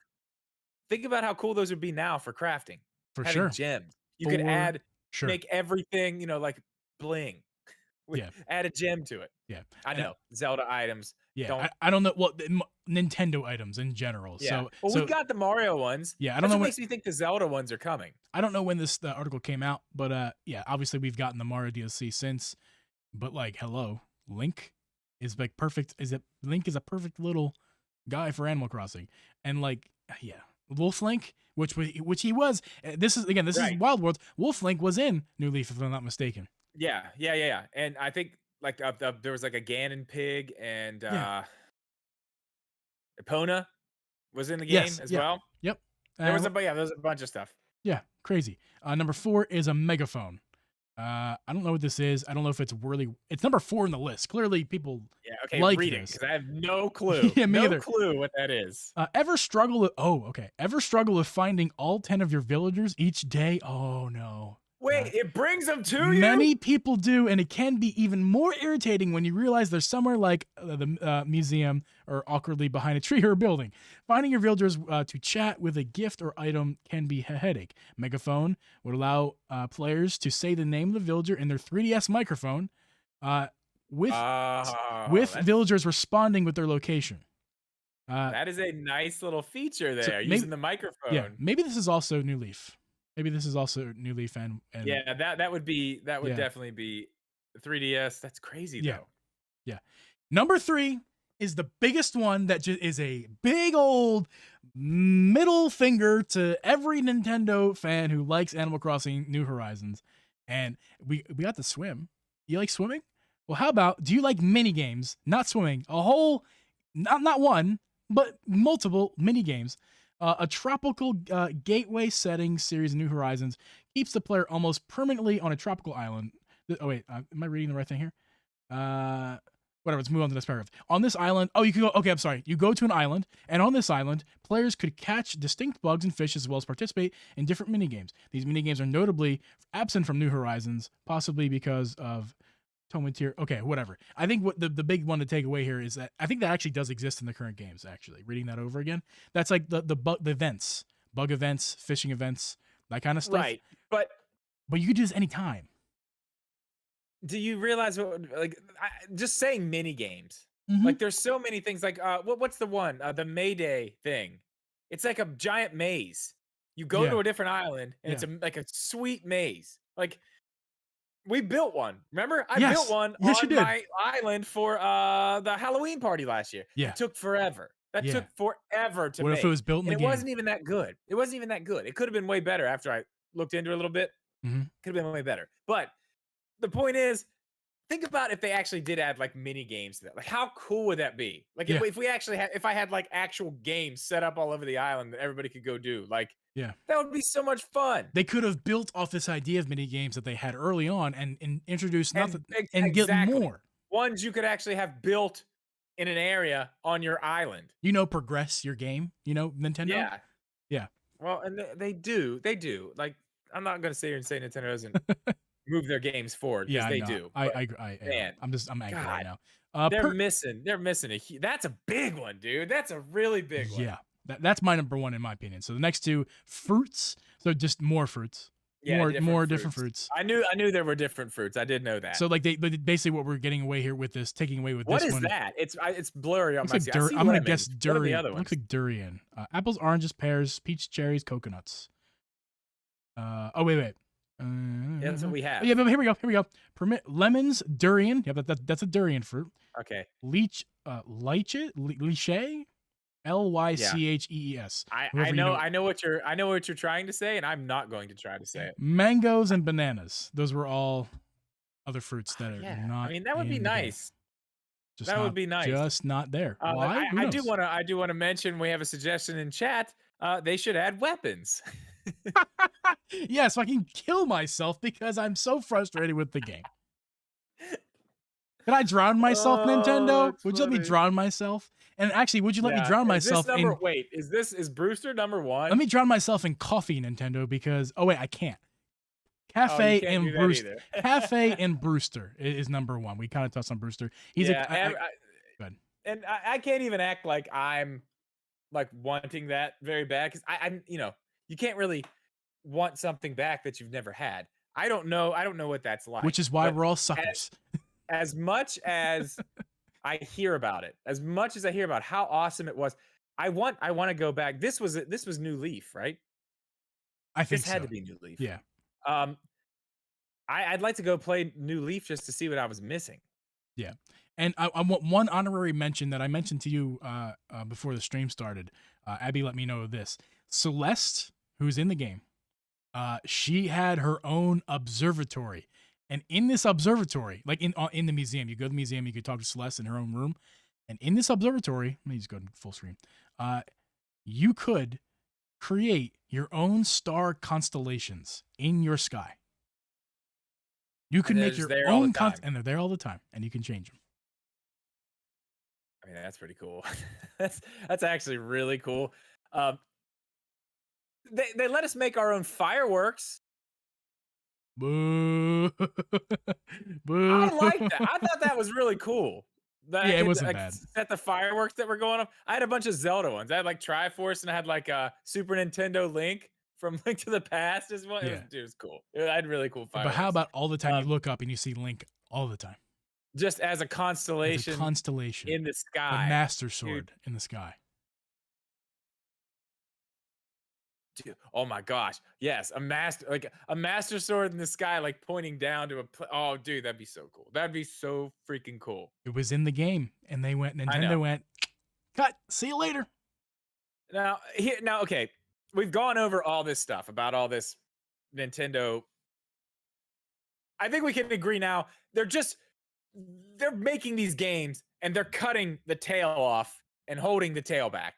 Speaker 2: Think about how cool those would be now for crafting.
Speaker 1: For
Speaker 2: Having
Speaker 1: sure.
Speaker 2: gems, you could
Speaker 1: For sure.
Speaker 2: make everything, like bling.
Speaker 1: Yeah.
Speaker 2: Add a gem to it.
Speaker 1: Yeah.
Speaker 2: I
Speaker 1: And
Speaker 2: know Zelda items.
Speaker 1: yeah.
Speaker 2: Don't.
Speaker 1: I don't know. Well, Nintendo items in general.
Speaker 2: Yeah.
Speaker 1: So
Speaker 2: Well,
Speaker 1: so
Speaker 2: we've got the Mario ones.
Speaker 1: yeah. I don't
Speaker 2: That's
Speaker 1: know
Speaker 2: what
Speaker 1: when
Speaker 2: makes me think the Zelda ones are coming.
Speaker 1: I don't know when this article came out, but yeah. Obviously, we've gotten the Mario DLC since. But like, hello, Link is like perfect. Link is a perfect little guy for Animal Crossing, and like, yeah, Wolf Link, which he was. This is
Speaker 2: Right.
Speaker 1: Wild World. Wolf Link was in New Leaf, if I'm not mistaken.
Speaker 2: Yeah. And I think like there was like a Ganon pig and
Speaker 1: Yeah.
Speaker 2: Epona was in the game
Speaker 1: Yes.
Speaker 2: as
Speaker 1: Yeah.
Speaker 2: well.
Speaker 1: Yep.
Speaker 2: There's a bunch of stuff.
Speaker 1: Yeah. Crazy. Number 4 is a megaphone. I don't know what this is. I don't know if it's really. It's number 4 in the list. Clearly, people
Speaker 2: Yeah, okay,
Speaker 1: like
Speaker 2: read it
Speaker 1: this.
Speaker 2: because I have no clue.
Speaker 1: Yeah, me
Speaker 2: no
Speaker 1: either.
Speaker 2: clue what that is.
Speaker 1: Ever struggle with? Oh, okay. Ever struggle with finding all 10 of your villagers each day? Oh no.
Speaker 2: Wait, it brings them to you?
Speaker 1: Many people do, and it can be even more irritating when you realize they're somewhere like the museum or awkwardly behind a tree or a building. Finding your villagers to chat with a gift or item can be a headache. Megaphone would allow players to say the name of the villager in their 3DS microphone, with
Speaker 2: that's-
Speaker 1: villagers responding with their location.
Speaker 2: that is a nice little feature there,
Speaker 1: so
Speaker 2: using the microphone.
Speaker 1: Yeah, maybe this is also New Leaf. Maybe this is also New Leaf and
Speaker 2: Yeah, that would
Speaker 1: Yeah.
Speaker 2: definitely be 3DS. That's crazy
Speaker 1: Yeah.
Speaker 2: though.
Speaker 1: Yeah. Number 3 is the biggest one that is a big old middle finger to every Nintendo fan who likes Animal Crossing New Horizons. And we got the swim. You like swimming? Well, how about, do you like mini games? Not swimming. A whole, not one, but multiple mini games. A tropical gateway setting series, New Horizons, keeps the player almost permanently on a tropical island. Oh wait, am I reading the right thing here? Whatever. Let's move on to this paragraph. On this island, you could go. Okay, I'm sorry. You go to an island, and on this island, players could catch distinct bugs and fish as well as participate in different mini games. These mini games are notably absent from New Horizons, possibly because of Tomateer. Okay, whatever. I think what the big one to take away here is that I think that actually does exist in the current games. Actually, reading that over again, that's like the events, bug events, fishing events, that kind of stuff.
Speaker 2: Right. But
Speaker 1: you could do this anytime.
Speaker 2: do you realize just saying mini games?
Speaker 1: Mhm.
Speaker 2: Like there's so many things like what's the one? The Mayday thing. It's like a giant maze. You go
Speaker 1: Yeah.
Speaker 2: to a different island and it's like a sweet maze. Like we built one. Remember? I
Speaker 1: Yes.
Speaker 2: built one
Speaker 1: Yes, you
Speaker 2: on
Speaker 1: did.
Speaker 2: my island for the Halloween party last year.
Speaker 1: Yeah.
Speaker 2: It took forever. That
Speaker 1: Yeah.
Speaker 2: took forever to
Speaker 1: What
Speaker 2: make.
Speaker 1: if it was built in
Speaker 2: And
Speaker 1: the
Speaker 2: it
Speaker 1: game?
Speaker 2: wasn't even that good. It wasn't even that good. It could have been way better after I looked into it a little bit.
Speaker 1: Mhm.
Speaker 2: Could have been way better. But the point is, think about if they actually did add like mini games to that. Like, how cool would that be? Like,
Speaker 1: Yeah.
Speaker 2: if we actually had, if I had like actual games set up all over the island that everybody could go do. Like,
Speaker 1: Yeah.
Speaker 2: That would be so much fun.
Speaker 1: They could have built off this idea of mini games that they had early on and introduced nothing and get
Speaker 2: Exactly.
Speaker 1: more.
Speaker 2: Ones you could actually have built in an area on your island.
Speaker 1: Progress your game, Nintendo?
Speaker 2: Yeah.
Speaker 1: Yeah.
Speaker 2: Well, and they do. They do. Like, I'm not gonna sit here and say Nintendo doesn't move their games forward because
Speaker 1: Yeah, I
Speaker 2: they
Speaker 1: know.
Speaker 2: do. But
Speaker 1: I am.
Speaker 2: man,
Speaker 1: I'm angry right
Speaker 2: God,
Speaker 1: now.
Speaker 2: they're
Speaker 1: Per
Speaker 2: missing. They're missing that's a big one, dude. That's a really big one.
Speaker 1: Yeah. That's my number 1 in my opinion. So the next 2, fruits. So just more fruits.
Speaker 2: Yeah,
Speaker 1: More different fruits.
Speaker 2: I knew there were different fruits. I did know that.
Speaker 1: So like but basically what we're getting away here with this, taking away with
Speaker 2: What
Speaker 1: this
Speaker 2: is
Speaker 1: one.
Speaker 2: that? It's blurry on
Speaker 1: Looks
Speaker 2: my
Speaker 1: like
Speaker 2: screen. I see
Speaker 1: I'm gonna guess
Speaker 2: lemons. What are the
Speaker 1: durian.
Speaker 2: other
Speaker 1: Looks
Speaker 2: ones?
Speaker 1: like durian. Apples, oranges, pears, peach, cherries, coconuts. Oh wait.
Speaker 2: Yeah, that's what we have.
Speaker 1: Yeah, but here we go. Permit lemons, durian. Yeah, that's a durian fruit.
Speaker 2: Okay.
Speaker 1: Lychee, Lychees.
Speaker 2: I know what you're trying to say, and I'm not going to try to say it.
Speaker 1: Mangoes and bananas. Those were all other fruits that are
Speaker 2: Yeah, I
Speaker 1: not.
Speaker 2: mean that would be
Speaker 1: in the game.
Speaker 2: nice. That would be nice.
Speaker 1: Just not there. Why? Who
Speaker 2: I
Speaker 1: knows?
Speaker 2: do want to mention we have a suggestion in chat. They should add weapons.
Speaker 1: Yeah, so I can kill myself because I'm so frustrated with the game. Could I drown myself, Nintendo?
Speaker 2: It's
Speaker 1: Would you let me
Speaker 2: funny.
Speaker 1: drown myself? And actually, would you let me drown myself in?
Speaker 2: Wait, is Brewster number 1?
Speaker 1: Let me drown myself in coffee, Nintendo, because oh wait, I can't.
Speaker 2: Oh, you
Speaker 1: Cafe
Speaker 2: can't
Speaker 1: and
Speaker 2: do that
Speaker 1: Brewster.
Speaker 2: either.
Speaker 1: Cafe and Brewster is number 1. We kind of touched on Brewster. He's
Speaker 2: yeah,
Speaker 1: go ahead.
Speaker 2: and I can't even act like I'm like wanting that very bad because I'm you can't really want something back that you've never had. I don't know what that's like.
Speaker 1: Which is why
Speaker 2: but
Speaker 1: we're all suckers.
Speaker 2: as much as I hear about it, as much as I hear about how awesome it was, I want to go back. This was New Leaf, right?
Speaker 1: I think
Speaker 2: This had
Speaker 1: so.
Speaker 2: to be New Leaf.
Speaker 1: Yeah.
Speaker 2: I'd like to go play New Leaf just to see what I was missing.
Speaker 1: Yeah. And I want one honorary mention that I mentioned to you before the stream started. Abby let me know of this. Celeste, who's in the game, she had her own observatory. And in this observatory, like in the museum, you go to the museum, you could talk to Celeste in her own room. And in this observatory, let me just go to full screen. You could create your own star constellations in your sky. You can make your own and they're there all the time, and you can change them.
Speaker 2: I mean, that's pretty cool. that's actually really cool. They let us make our own fireworks.
Speaker 1: Boo. Boo.
Speaker 2: I like that. I thought that was really cool. That
Speaker 1: Yeah, it wasn't bad.
Speaker 2: Set the fireworks that were going off. I had a bunch of Zelda ones. I had like Triforce, and I had like a Super Nintendo Link from Link to the Past as well.
Speaker 1: Yeah.
Speaker 2: It was cool. I had really cool fireworks.
Speaker 1: But how about all the time you look up and you see Link all the time?
Speaker 2: Just as a constellation, in the sky.
Speaker 1: The Master Sword in the sky.
Speaker 2: Dude, oh my gosh. Yes, a master sword in the sky, like pointing down to oh dude, that'd be so cool. That'd be so freaking cool.
Speaker 1: It was in the game, and Nintendo went, cut, see you later.
Speaker 2: Now okay. We've gone over all this stuff about all this Nintendo. I think we can agree now. They're making these games and they're cutting the tail off and holding the tail back.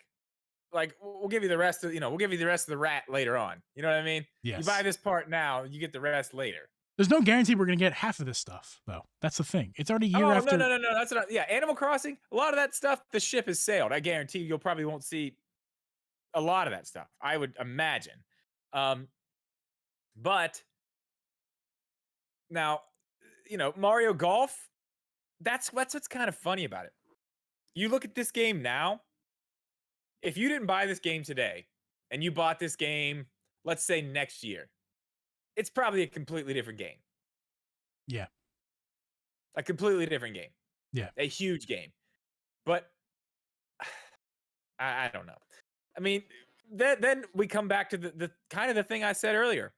Speaker 2: Like we'll give you the rest of the rat later on. You know what I mean?
Speaker 1: Yes.
Speaker 2: You buy this part now, you get the rest later.
Speaker 1: There's no guarantee we're gonna get half of this stuff, though. That's the thing. It's already a year after.
Speaker 2: No. That's not. Yeah, Animal Crossing. A lot of that stuff, the ship has sailed. I guarantee you'll probably won't see a lot of that stuff. I would imagine. But now, Mario Golf. That's what's kind of funny about it. You look at this game now. If you didn't buy this game today and you bought this game, let's say next year, it's probably a completely different game.
Speaker 1: Yeah.
Speaker 2: A completely different game.
Speaker 1: Yeah.
Speaker 2: A huge game. But I don't know. I mean, then we come back to the kind of the thing I said earlier.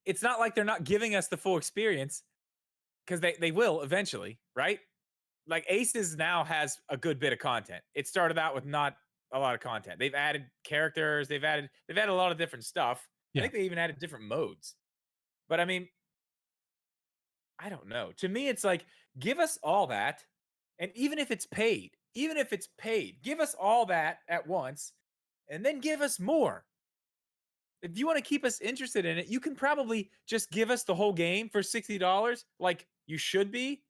Speaker 2: It's not like they're not giving us the full experience because they will eventually, right? Like Aces now has a good bit of content. It started out with not a lot of content. They've added characters. They've added a lot of different stuff.
Speaker 1: Yeah.
Speaker 2: I think they even added different modes. But I mean, I don't know. To me, it's like, give us all that. And even if it's paid, give us all that at once. and then give us more. If you want to keep us interested in it, you can probably just give us the whole game for $60, like you should be,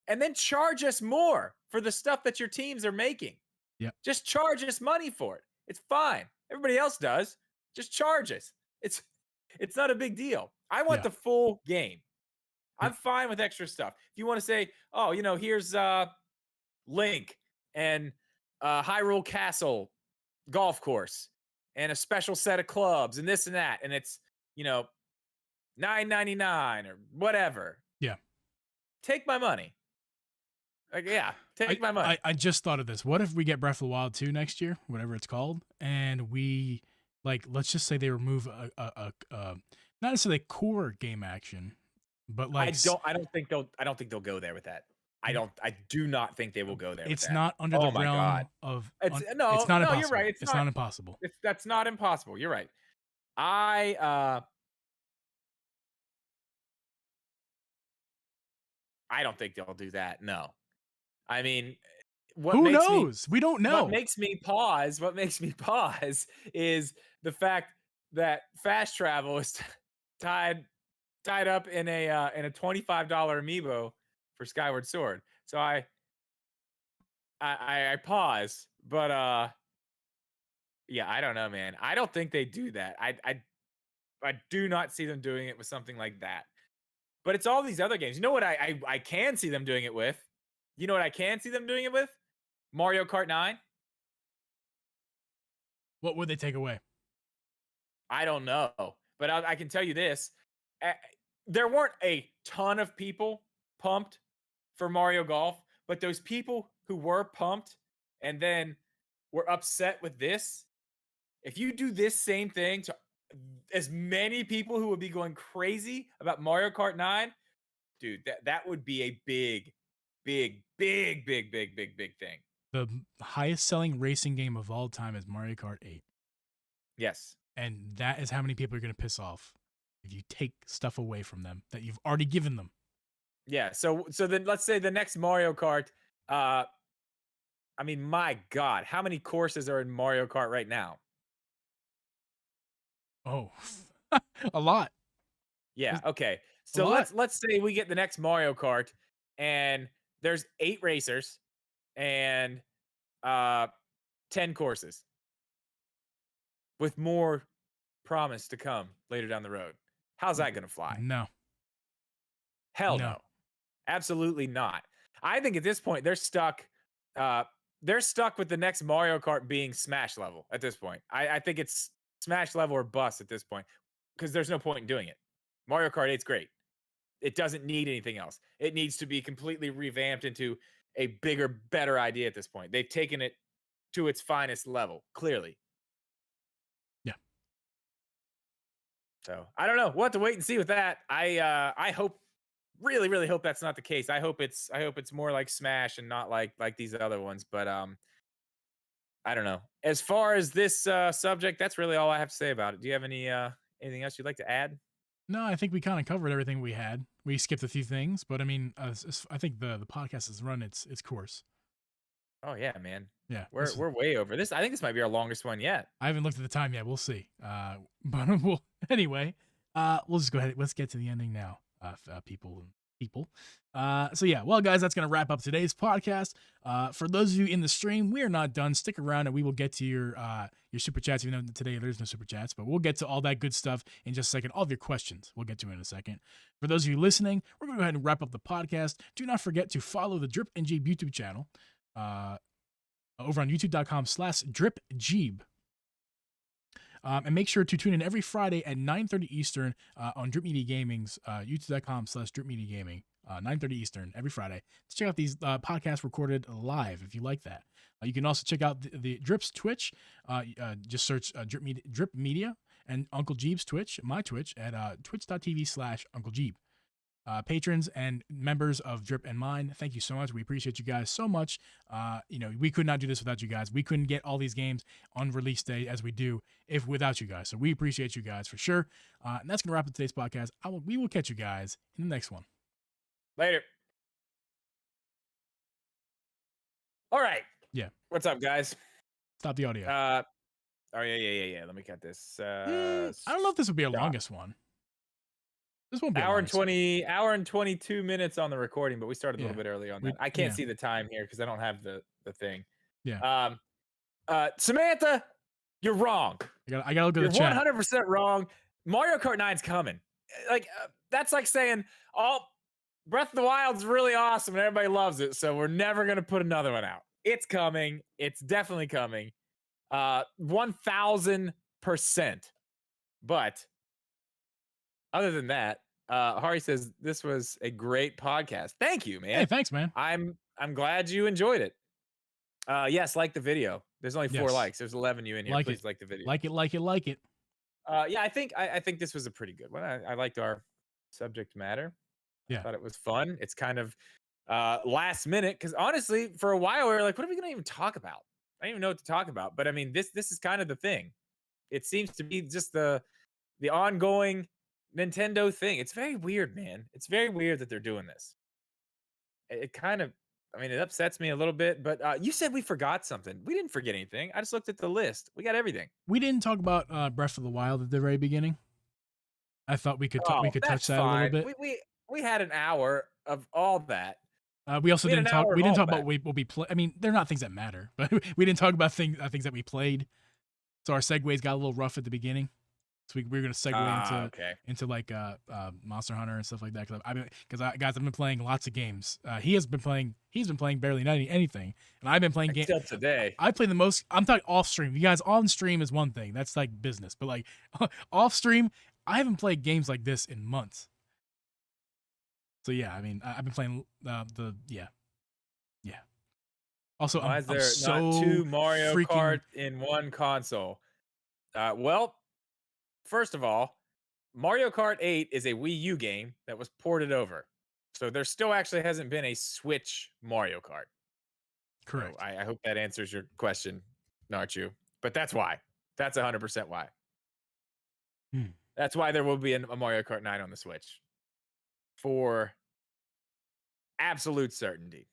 Speaker 2: and then charge us more for the stuff that your teams are making.
Speaker 1: Yep.
Speaker 2: Just charge us money for it. It's fine. Everybody else does. Just charge us. It's not a big deal. I want
Speaker 1: Yeah.
Speaker 2: the full game.
Speaker 1: Yeah.
Speaker 2: I'm fine with extra stuff. If you want to say, oh, here's Link and Hyrule Castle golf course and a special set of clubs and this and that, and it's you know 9.99 or whatever.
Speaker 1: Yeah.
Speaker 2: Take my money. Like, yeah,
Speaker 1: I,
Speaker 2: take my money.
Speaker 1: I just thought of this. What if we get Breath of the Wild 2 next year, whatever it's called, and we let's just say they remove a not necessarily core game action, but
Speaker 2: I don't think they'll go there with that. I do not think they will go there.
Speaker 1: It's
Speaker 2: with that.
Speaker 1: not under
Speaker 2: Oh
Speaker 1: the
Speaker 2: my
Speaker 1: realm
Speaker 2: God.
Speaker 1: of
Speaker 2: It's
Speaker 1: it's
Speaker 2: no,
Speaker 1: not
Speaker 2: no,
Speaker 1: impossible.
Speaker 2: you're right.
Speaker 1: It's not impossible.
Speaker 2: That's not impossible. You're right. I don't think they'll do that. No. I mean,
Speaker 1: Who knows? We don't know.
Speaker 2: What makes me pause is the fact that fast travel is tied up in a $25 amiibo for Skyward Sword. So I pause, but yeah, I don't know, man. I don't think they do that. I do not see them doing it with something like that. But it's all these other games. You know what I can see them doing it with? You know what I can see them doing it with? Mario Kart 9.
Speaker 1: What would they take away?
Speaker 2: I don't know, but I can tell you this: there weren't a ton of people pumped for Mario Golf, but those people who were pumped and then were upset with this, if you do this same thing to as many people who would be going crazy about Mario Kart 9, dude, that would be a big, big, big, big, big, big, big thing.
Speaker 1: The highest selling racing game of all time is Mario Kart 8.
Speaker 2: Yes.
Speaker 1: And that is how many people are going to piss off if you take stuff away from them that you've already given them.
Speaker 2: Yeah. So then let's say the next Mario Kart. I mean, my God, how many courses are in Mario Kart right now?
Speaker 1: Oh, a lot.
Speaker 2: Yeah. Okay. So let's say we get the next Mario Kart, and there's 8 racers and 10 courses, with more promise to come later down the road. How's that gonna fly?
Speaker 1: No.
Speaker 2: Hell no. Absolutely not. I think at this point they're stuck. They're stuck with the next Mario Kart being Smash level at this point. I think it's Smash level or bust at this point, because there's no point in doing it. Mario Kart 8's great. It doesn't need anything else. It needs to be completely revamped into a bigger, better idea at this point. They've taken it to its finest level, clearly.
Speaker 1: Yeah.
Speaker 2: So I don't know. We'll have to wait and see with that. I hope, really, really hope that's not the case. I hope it's more like Smash and not like these other ones. But I don't know. As far as this subject, that's really all I have to say about it. Do you have anything else you'd like to add?
Speaker 1: No, I think we kind of covered everything we had. We skipped a few things, but I mean, I think the podcast has run its course.
Speaker 2: Oh yeah, man.
Speaker 1: Yeah,
Speaker 2: We're way over this. I think this might be our longest one yet.
Speaker 1: I haven't looked at the time yet. We'll see. But we'll anyway. We'll just go ahead. Let's get to the ending now. People. So yeah, well, guys, that's gonna wrap up today's podcast. For those of you in the stream, we are not done. Stick around, and we will get to your super chats. Even though today there's no super chats, but we'll get to all that good stuff in just a second. All of your questions, we'll get to in a second. For those of you listening, we're gonna go ahead and wrap up the podcast. Do not forget to follow the Drip and Geeb YouTube channel over on youtube.com/dripgeeb. And make sure to tune in every Friday at 9:30 Eastern on Drip Media Gaming's youtube.com/Drip Media Gaming, 9:30 Eastern every Friday. To check out these podcasts recorded live if you like that. You can also check out the Drip's Twitch. Just search Drip Media and Uncle Geeb's Twitch, my Twitch, at twitch.tv/Uncle Geeb. Patrons and members of Drip and mine, thank you so much. We appreciate you guys so much. We could not do this without you guys. We couldn't get all these games on release day as we do if without you guys. So we appreciate you guys for sure. And that's gonna wrap up today's podcast. We will catch you guys in the next one.
Speaker 2: Later. All right.
Speaker 1: Yeah.
Speaker 2: What's up, guys?
Speaker 1: Stop the audio.
Speaker 2: Oh yeah. Let me cut this.
Speaker 1: I don't know if this would be a
Speaker 2: Stop.
Speaker 1: longest one. This won't be a
Speaker 2: Hour and
Speaker 1: longest one.
Speaker 2: 20, hour and 22 minutes on the recording, but we started a
Speaker 1: Yeah.
Speaker 2: little bit early on that.
Speaker 1: We
Speaker 2: I can't
Speaker 1: yeah.
Speaker 2: see the time here because I don't have the thing.
Speaker 1: Yeah.
Speaker 2: Um, Samantha, you're wrong.
Speaker 1: I gotta look at
Speaker 2: You're
Speaker 1: the chat.
Speaker 2: 100% wrong. Mario Kart 9's coming. Like that's like saying, "Oh, Breath of the Wild's really awesome and everybody loves it, so we're never gonna put another one out." It's coming. It's definitely coming. 1000%. But other than that, Hari says this was a great podcast. Thank you,
Speaker 1: Hey,
Speaker 2: man.
Speaker 1: thanks, man.
Speaker 2: I'm glad you enjoyed it. Yes, like the video. There's only 4
Speaker 1: Yes.
Speaker 2: likes. There's 11 you in here.
Speaker 1: Like it.
Speaker 2: Please like the video.
Speaker 1: Like it, like it, like it.
Speaker 2: Yeah, I think this was a pretty good one. I liked our subject matter. I
Speaker 1: Yeah.
Speaker 2: thought it was fun. It's kind of last minute because honestly, for a while we were like, what are we gonna even talk about? I don't even know what to talk about. But I mean, this is kind of the thing. It seems to be just the ongoing Nintendo thing. It's very weird, man. It's very weird that they're doing this. It kind of, I mean, it upsets me a little bit. But you said we forgot something. We didn't forget anything. I just looked at the list. We got everything.
Speaker 1: We didn't talk about Breath of the Wild at the very beginning. I thought we could we
Speaker 2: Oh,
Speaker 1: could touch
Speaker 2: that's
Speaker 1: that a little
Speaker 2: fine.
Speaker 1: bit.
Speaker 2: We had an hour of all that.
Speaker 1: We also
Speaker 2: We had
Speaker 1: didn't
Speaker 2: an
Speaker 1: talk.
Speaker 2: hour
Speaker 1: We
Speaker 2: of
Speaker 1: didn't
Speaker 2: all
Speaker 1: talk
Speaker 2: that.
Speaker 1: about what we play. I mean, they're not things that matter, but we didn't talk about things that we played. So our segues got a little rough at the beginning. So we were gonna segue
Speaker 2: Okay.
Speaker 1: into like Monster Hunter and stuff like that. Because guys, I've been playing lots of games. He's been playing barely anything, and I've been playing games.
Speaker 2: Until today.
Speaker 1: I play the most. I'm talking off stream. You guys on stream is one thing. That's like business. But like off stream, I haven't played games like this in months. So yeah, I mean, I've been playing yeah. Also,
Speaker 2: Why is
Speaker 1: I'm
Speaker 2: there
Speaker 1: so
Speaker 2: not 2 Mario
Speaker 1: freaking
Speaker 2: Kart in one console? Well, first of all, Mario Kart 8 is a Wii U game that was ported over. So there still actually hasn't been a Switch Mario Kart. So
Speaker 1: correct.
Speaker 2: I hope that answers your question, Narchu. But that's why. That's 100% why.
Speaker 1: Hmm.
Speaker 2: That's why there will be a Mario Kart 9 on the Switch. For absolute certainty.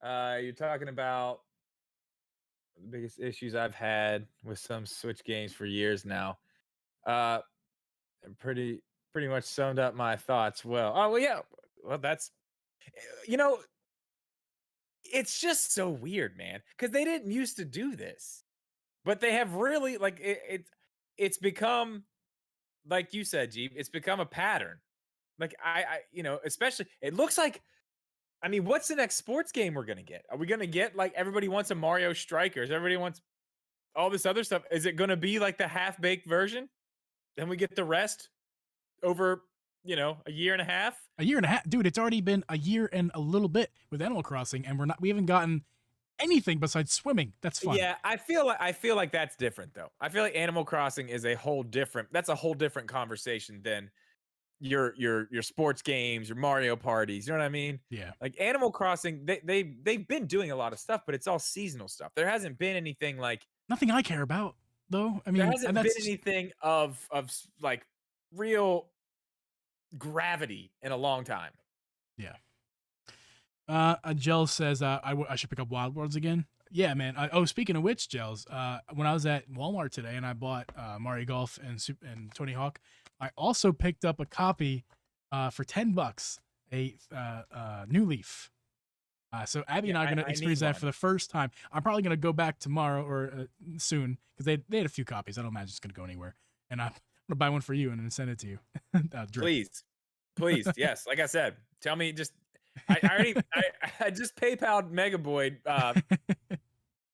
Speaker 2: You're talking about the biggest issues I've had with some Switch games for years now. Uh, pretty pretty much summed up my thoughts well. Oh well, yeah. Well, that's you know, it's just so weird, man, because they didn't used to do this, but they have really like it's become like you said, Jeep. It's become a pattern. Like especially it looks like. I mean, what's the next sports game we're gonna get? Are we gonna get like everybody wants a Mario Strikers? Everybody wants all this other stuff. Is it gonna be like the half baked version? Then we get the rest over, a year and a half.
Speaker 1: A year and a half, dude. It's already been a year and a little bit with Animal Crossing, and we haven't gotten anything besides swimming. That's fun.
Speaker 2: Yeah, I feel like that's different though. I feel like Animal Crossing is that's a whole different conversation than your sports games, your Mario parties. You know what I mean?
Speaker 1: Yeah.
Speaker 2: Like Animal Crossing, they've been doing a lot of stuff, but it's all seasonal stuff. There hasn't been anything like
Speaker 1: Nothing I care about though. I
Speaker 2: there
Speaker 1: mean, and
Speaker 2: hasn't been anything of like real gravity in a long time.
Speaker 1: yeah. Gels says I should pick up Wild Worlds again. Yeah, man. Speaking of which, Gels, when I was at Walmart today and I bought Mario Golf and Tony Hawk, I also picked up a copy for $10, a New Leaf. So Abby and I are gonna experience that for the first time. I'm probably gonna go back tomorrow or soon because they had a few copies. I don't imagine it's gonna go anywhere, and I'm gonna buy one for you and then send it to you.
Speaker 2: Please, yes. Like I said, tell me just. I just PayPal'd Megaboy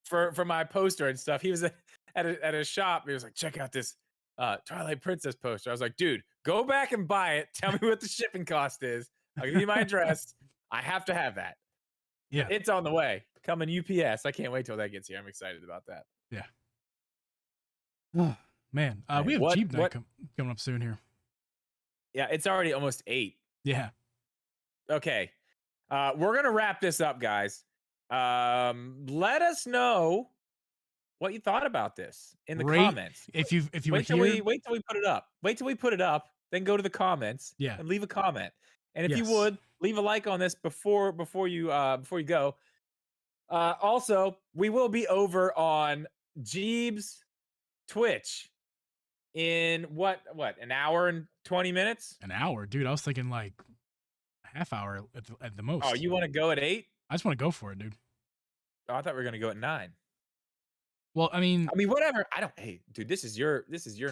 Speaker 2: for my poster and stuff. He was at a shop. He was like, check out this Twilight Princess poster. I was like, dude, go back and buy it. Tell me what the shipping cost is. I'll give you my address. I have to have that.
Speaker 1: Yeah,
Speaker 2: It's on the way. Coming UPS. I can't wait till that gets here. I'm excited about that.
Speaker 1: yeah. Man, we have Geeb night coming up soon here.
Speaker 2: Yeah, it's already almost 8.
Speaker 1: Yeah.
Speaker 2: Okay. We're gonna wrap this up, guys. Let us know what you thought about this in the comments.
Speaker 1: If you
Speaker 2: wait till we put it up. Wait till we put it up, then go to the comments and leave a comment. And if you would leave a like on this before you go. Also, we will be over on Jeeb's Twitch in what an hour and 20 minutes?
Speaker 1: An hour, dude. I was thinking like a half hour at the
Speaker 2: Oh,
Speaker 1: most.
Speaker 2: you want to go at 8?
Speaker 1: I just want to go for it, dude.
Speaker 2: Oh, I thought we were gonna go at 9.
Speaker 1: Well,
Speaker 2: I mean, whatever. I don't. Hey, dude, this is your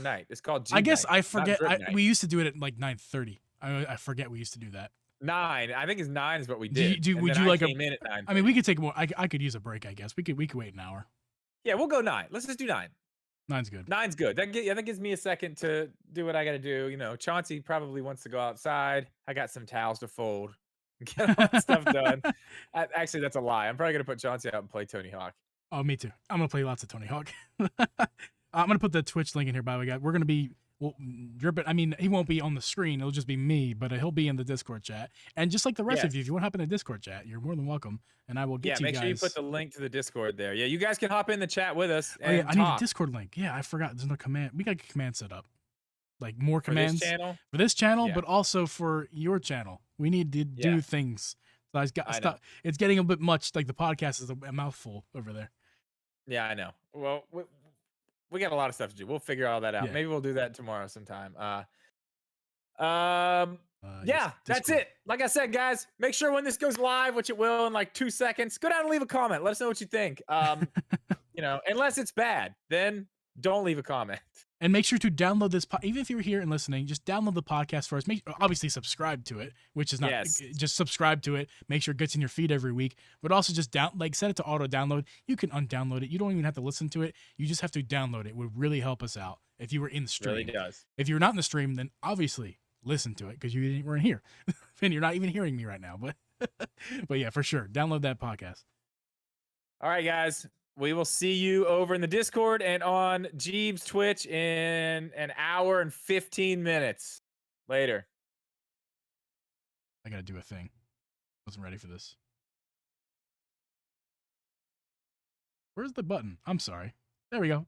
Speaker 2: night. It's called
Speaker 1: I
Speaker 2: Jeeb
Speaker 1: guess
Speaker 2: night,
Speaker 1: I
Speaker 2: not
Speaker 1: forget.
Speaker 2: Drip night.
Speaker 1: We used to do it at like 9:30. I forget we used to do that.
Speaker 2: 9. I think it's 9 is what we did. And
Speaker 1: Would
Speaker 2: then
Speaker 1: you
Speaker 2: I
Speaker 1: like
Speaker 2: came in at
Speaker 1: I mean, we
Speaker 2: 9:30.
Speaker 1: could take more. I could use a break. I guess we could wait an hour.
Speaker 2: Yeah, we'll go 9. Let's just do 9.
Speaker 1: Nine's good.
Speaker 2: 9's good. That gives me a second to do what I got to do. You know, Chauncey probably wants to go outside. I got some towels to fold, get all that stuff done. Actually, that's a lie. I'm probably gonna put Chauncey out and play Tony Hawk.
Speaker 1: Oh, me too. I'm gonna play lots of Tony Hawk. I'm gonna put the Twitch link in here. By the way, guys, we're gonna be Drip it. I mean, he won't be on the screen. It'll just be me, but he'll be in the Discord chat. And just like the rest of you, if you want to hop in the Discord chat, you're more than welcome. And I will get to you guys.
Speaker 2: Yeah, make sure you put the link to the Discord there. Yeah, you guys can hop in the chat with us.
Speaker 1: Oh yeah,
Speaker 2: and
Speaker 1: I need a
Speaker 2: talk.
Speaker 1: Discord link. Yeah, I forgot. There's no command. We got a command set up. Like more
Speaker 2: For this
Speaker 1: commands
Speaker 2: channel.
Speaker 1: for this channel,
Speaker 2: Yeah.
Speaker 1: but also for your channel. We need to do things. So I got
Speaker 2: I
Speaker 1: stuff. It's getting a bit much. Like the podcast is a mouthful over there.
Speaker 2: Yeah, I know. Well, we got a lot of stuff to do. We'll figure all that out.
Speaker 1: Yeah.
Speaker 2: Maybe we'll do that tomorrow sometime.
Speaker 1: Yes,
Speaker 2: That's
Speaker 1: Discord.
Speaker 2: it. Like I said, guys, make sure when this goes live, which it will in like 2 seconds, go down and leave a comment. Let us know what you think. You know, unless it's bad, then don't leave a comment.
Speaker 1: And make sure to download this. Even if you're here and listening, just download the podcast first. Obviously subscribe to it, which is not just subscribe to it. Make sure it gets in your feed every week. But also just set it to auto download. You can undownload it. You don't even have to listen to it. You just have to download it. It would really help us out if you were in the stream.
Speaker 2: Really does.
Speaker 1: If you're not in the stream, then obviously listen to it because you weren't here, and you're not even hearing me right now. But yeah, for sure, download that podcast.
Speaker 2: All right, guys. We will see you over in the Discord and on Jeeb's Twitch in an hour and 15 minutes. Later.
Speaker 1: I gotta do a thing. Wasn't ready for this. Where's the button? I'm sorry. There we go.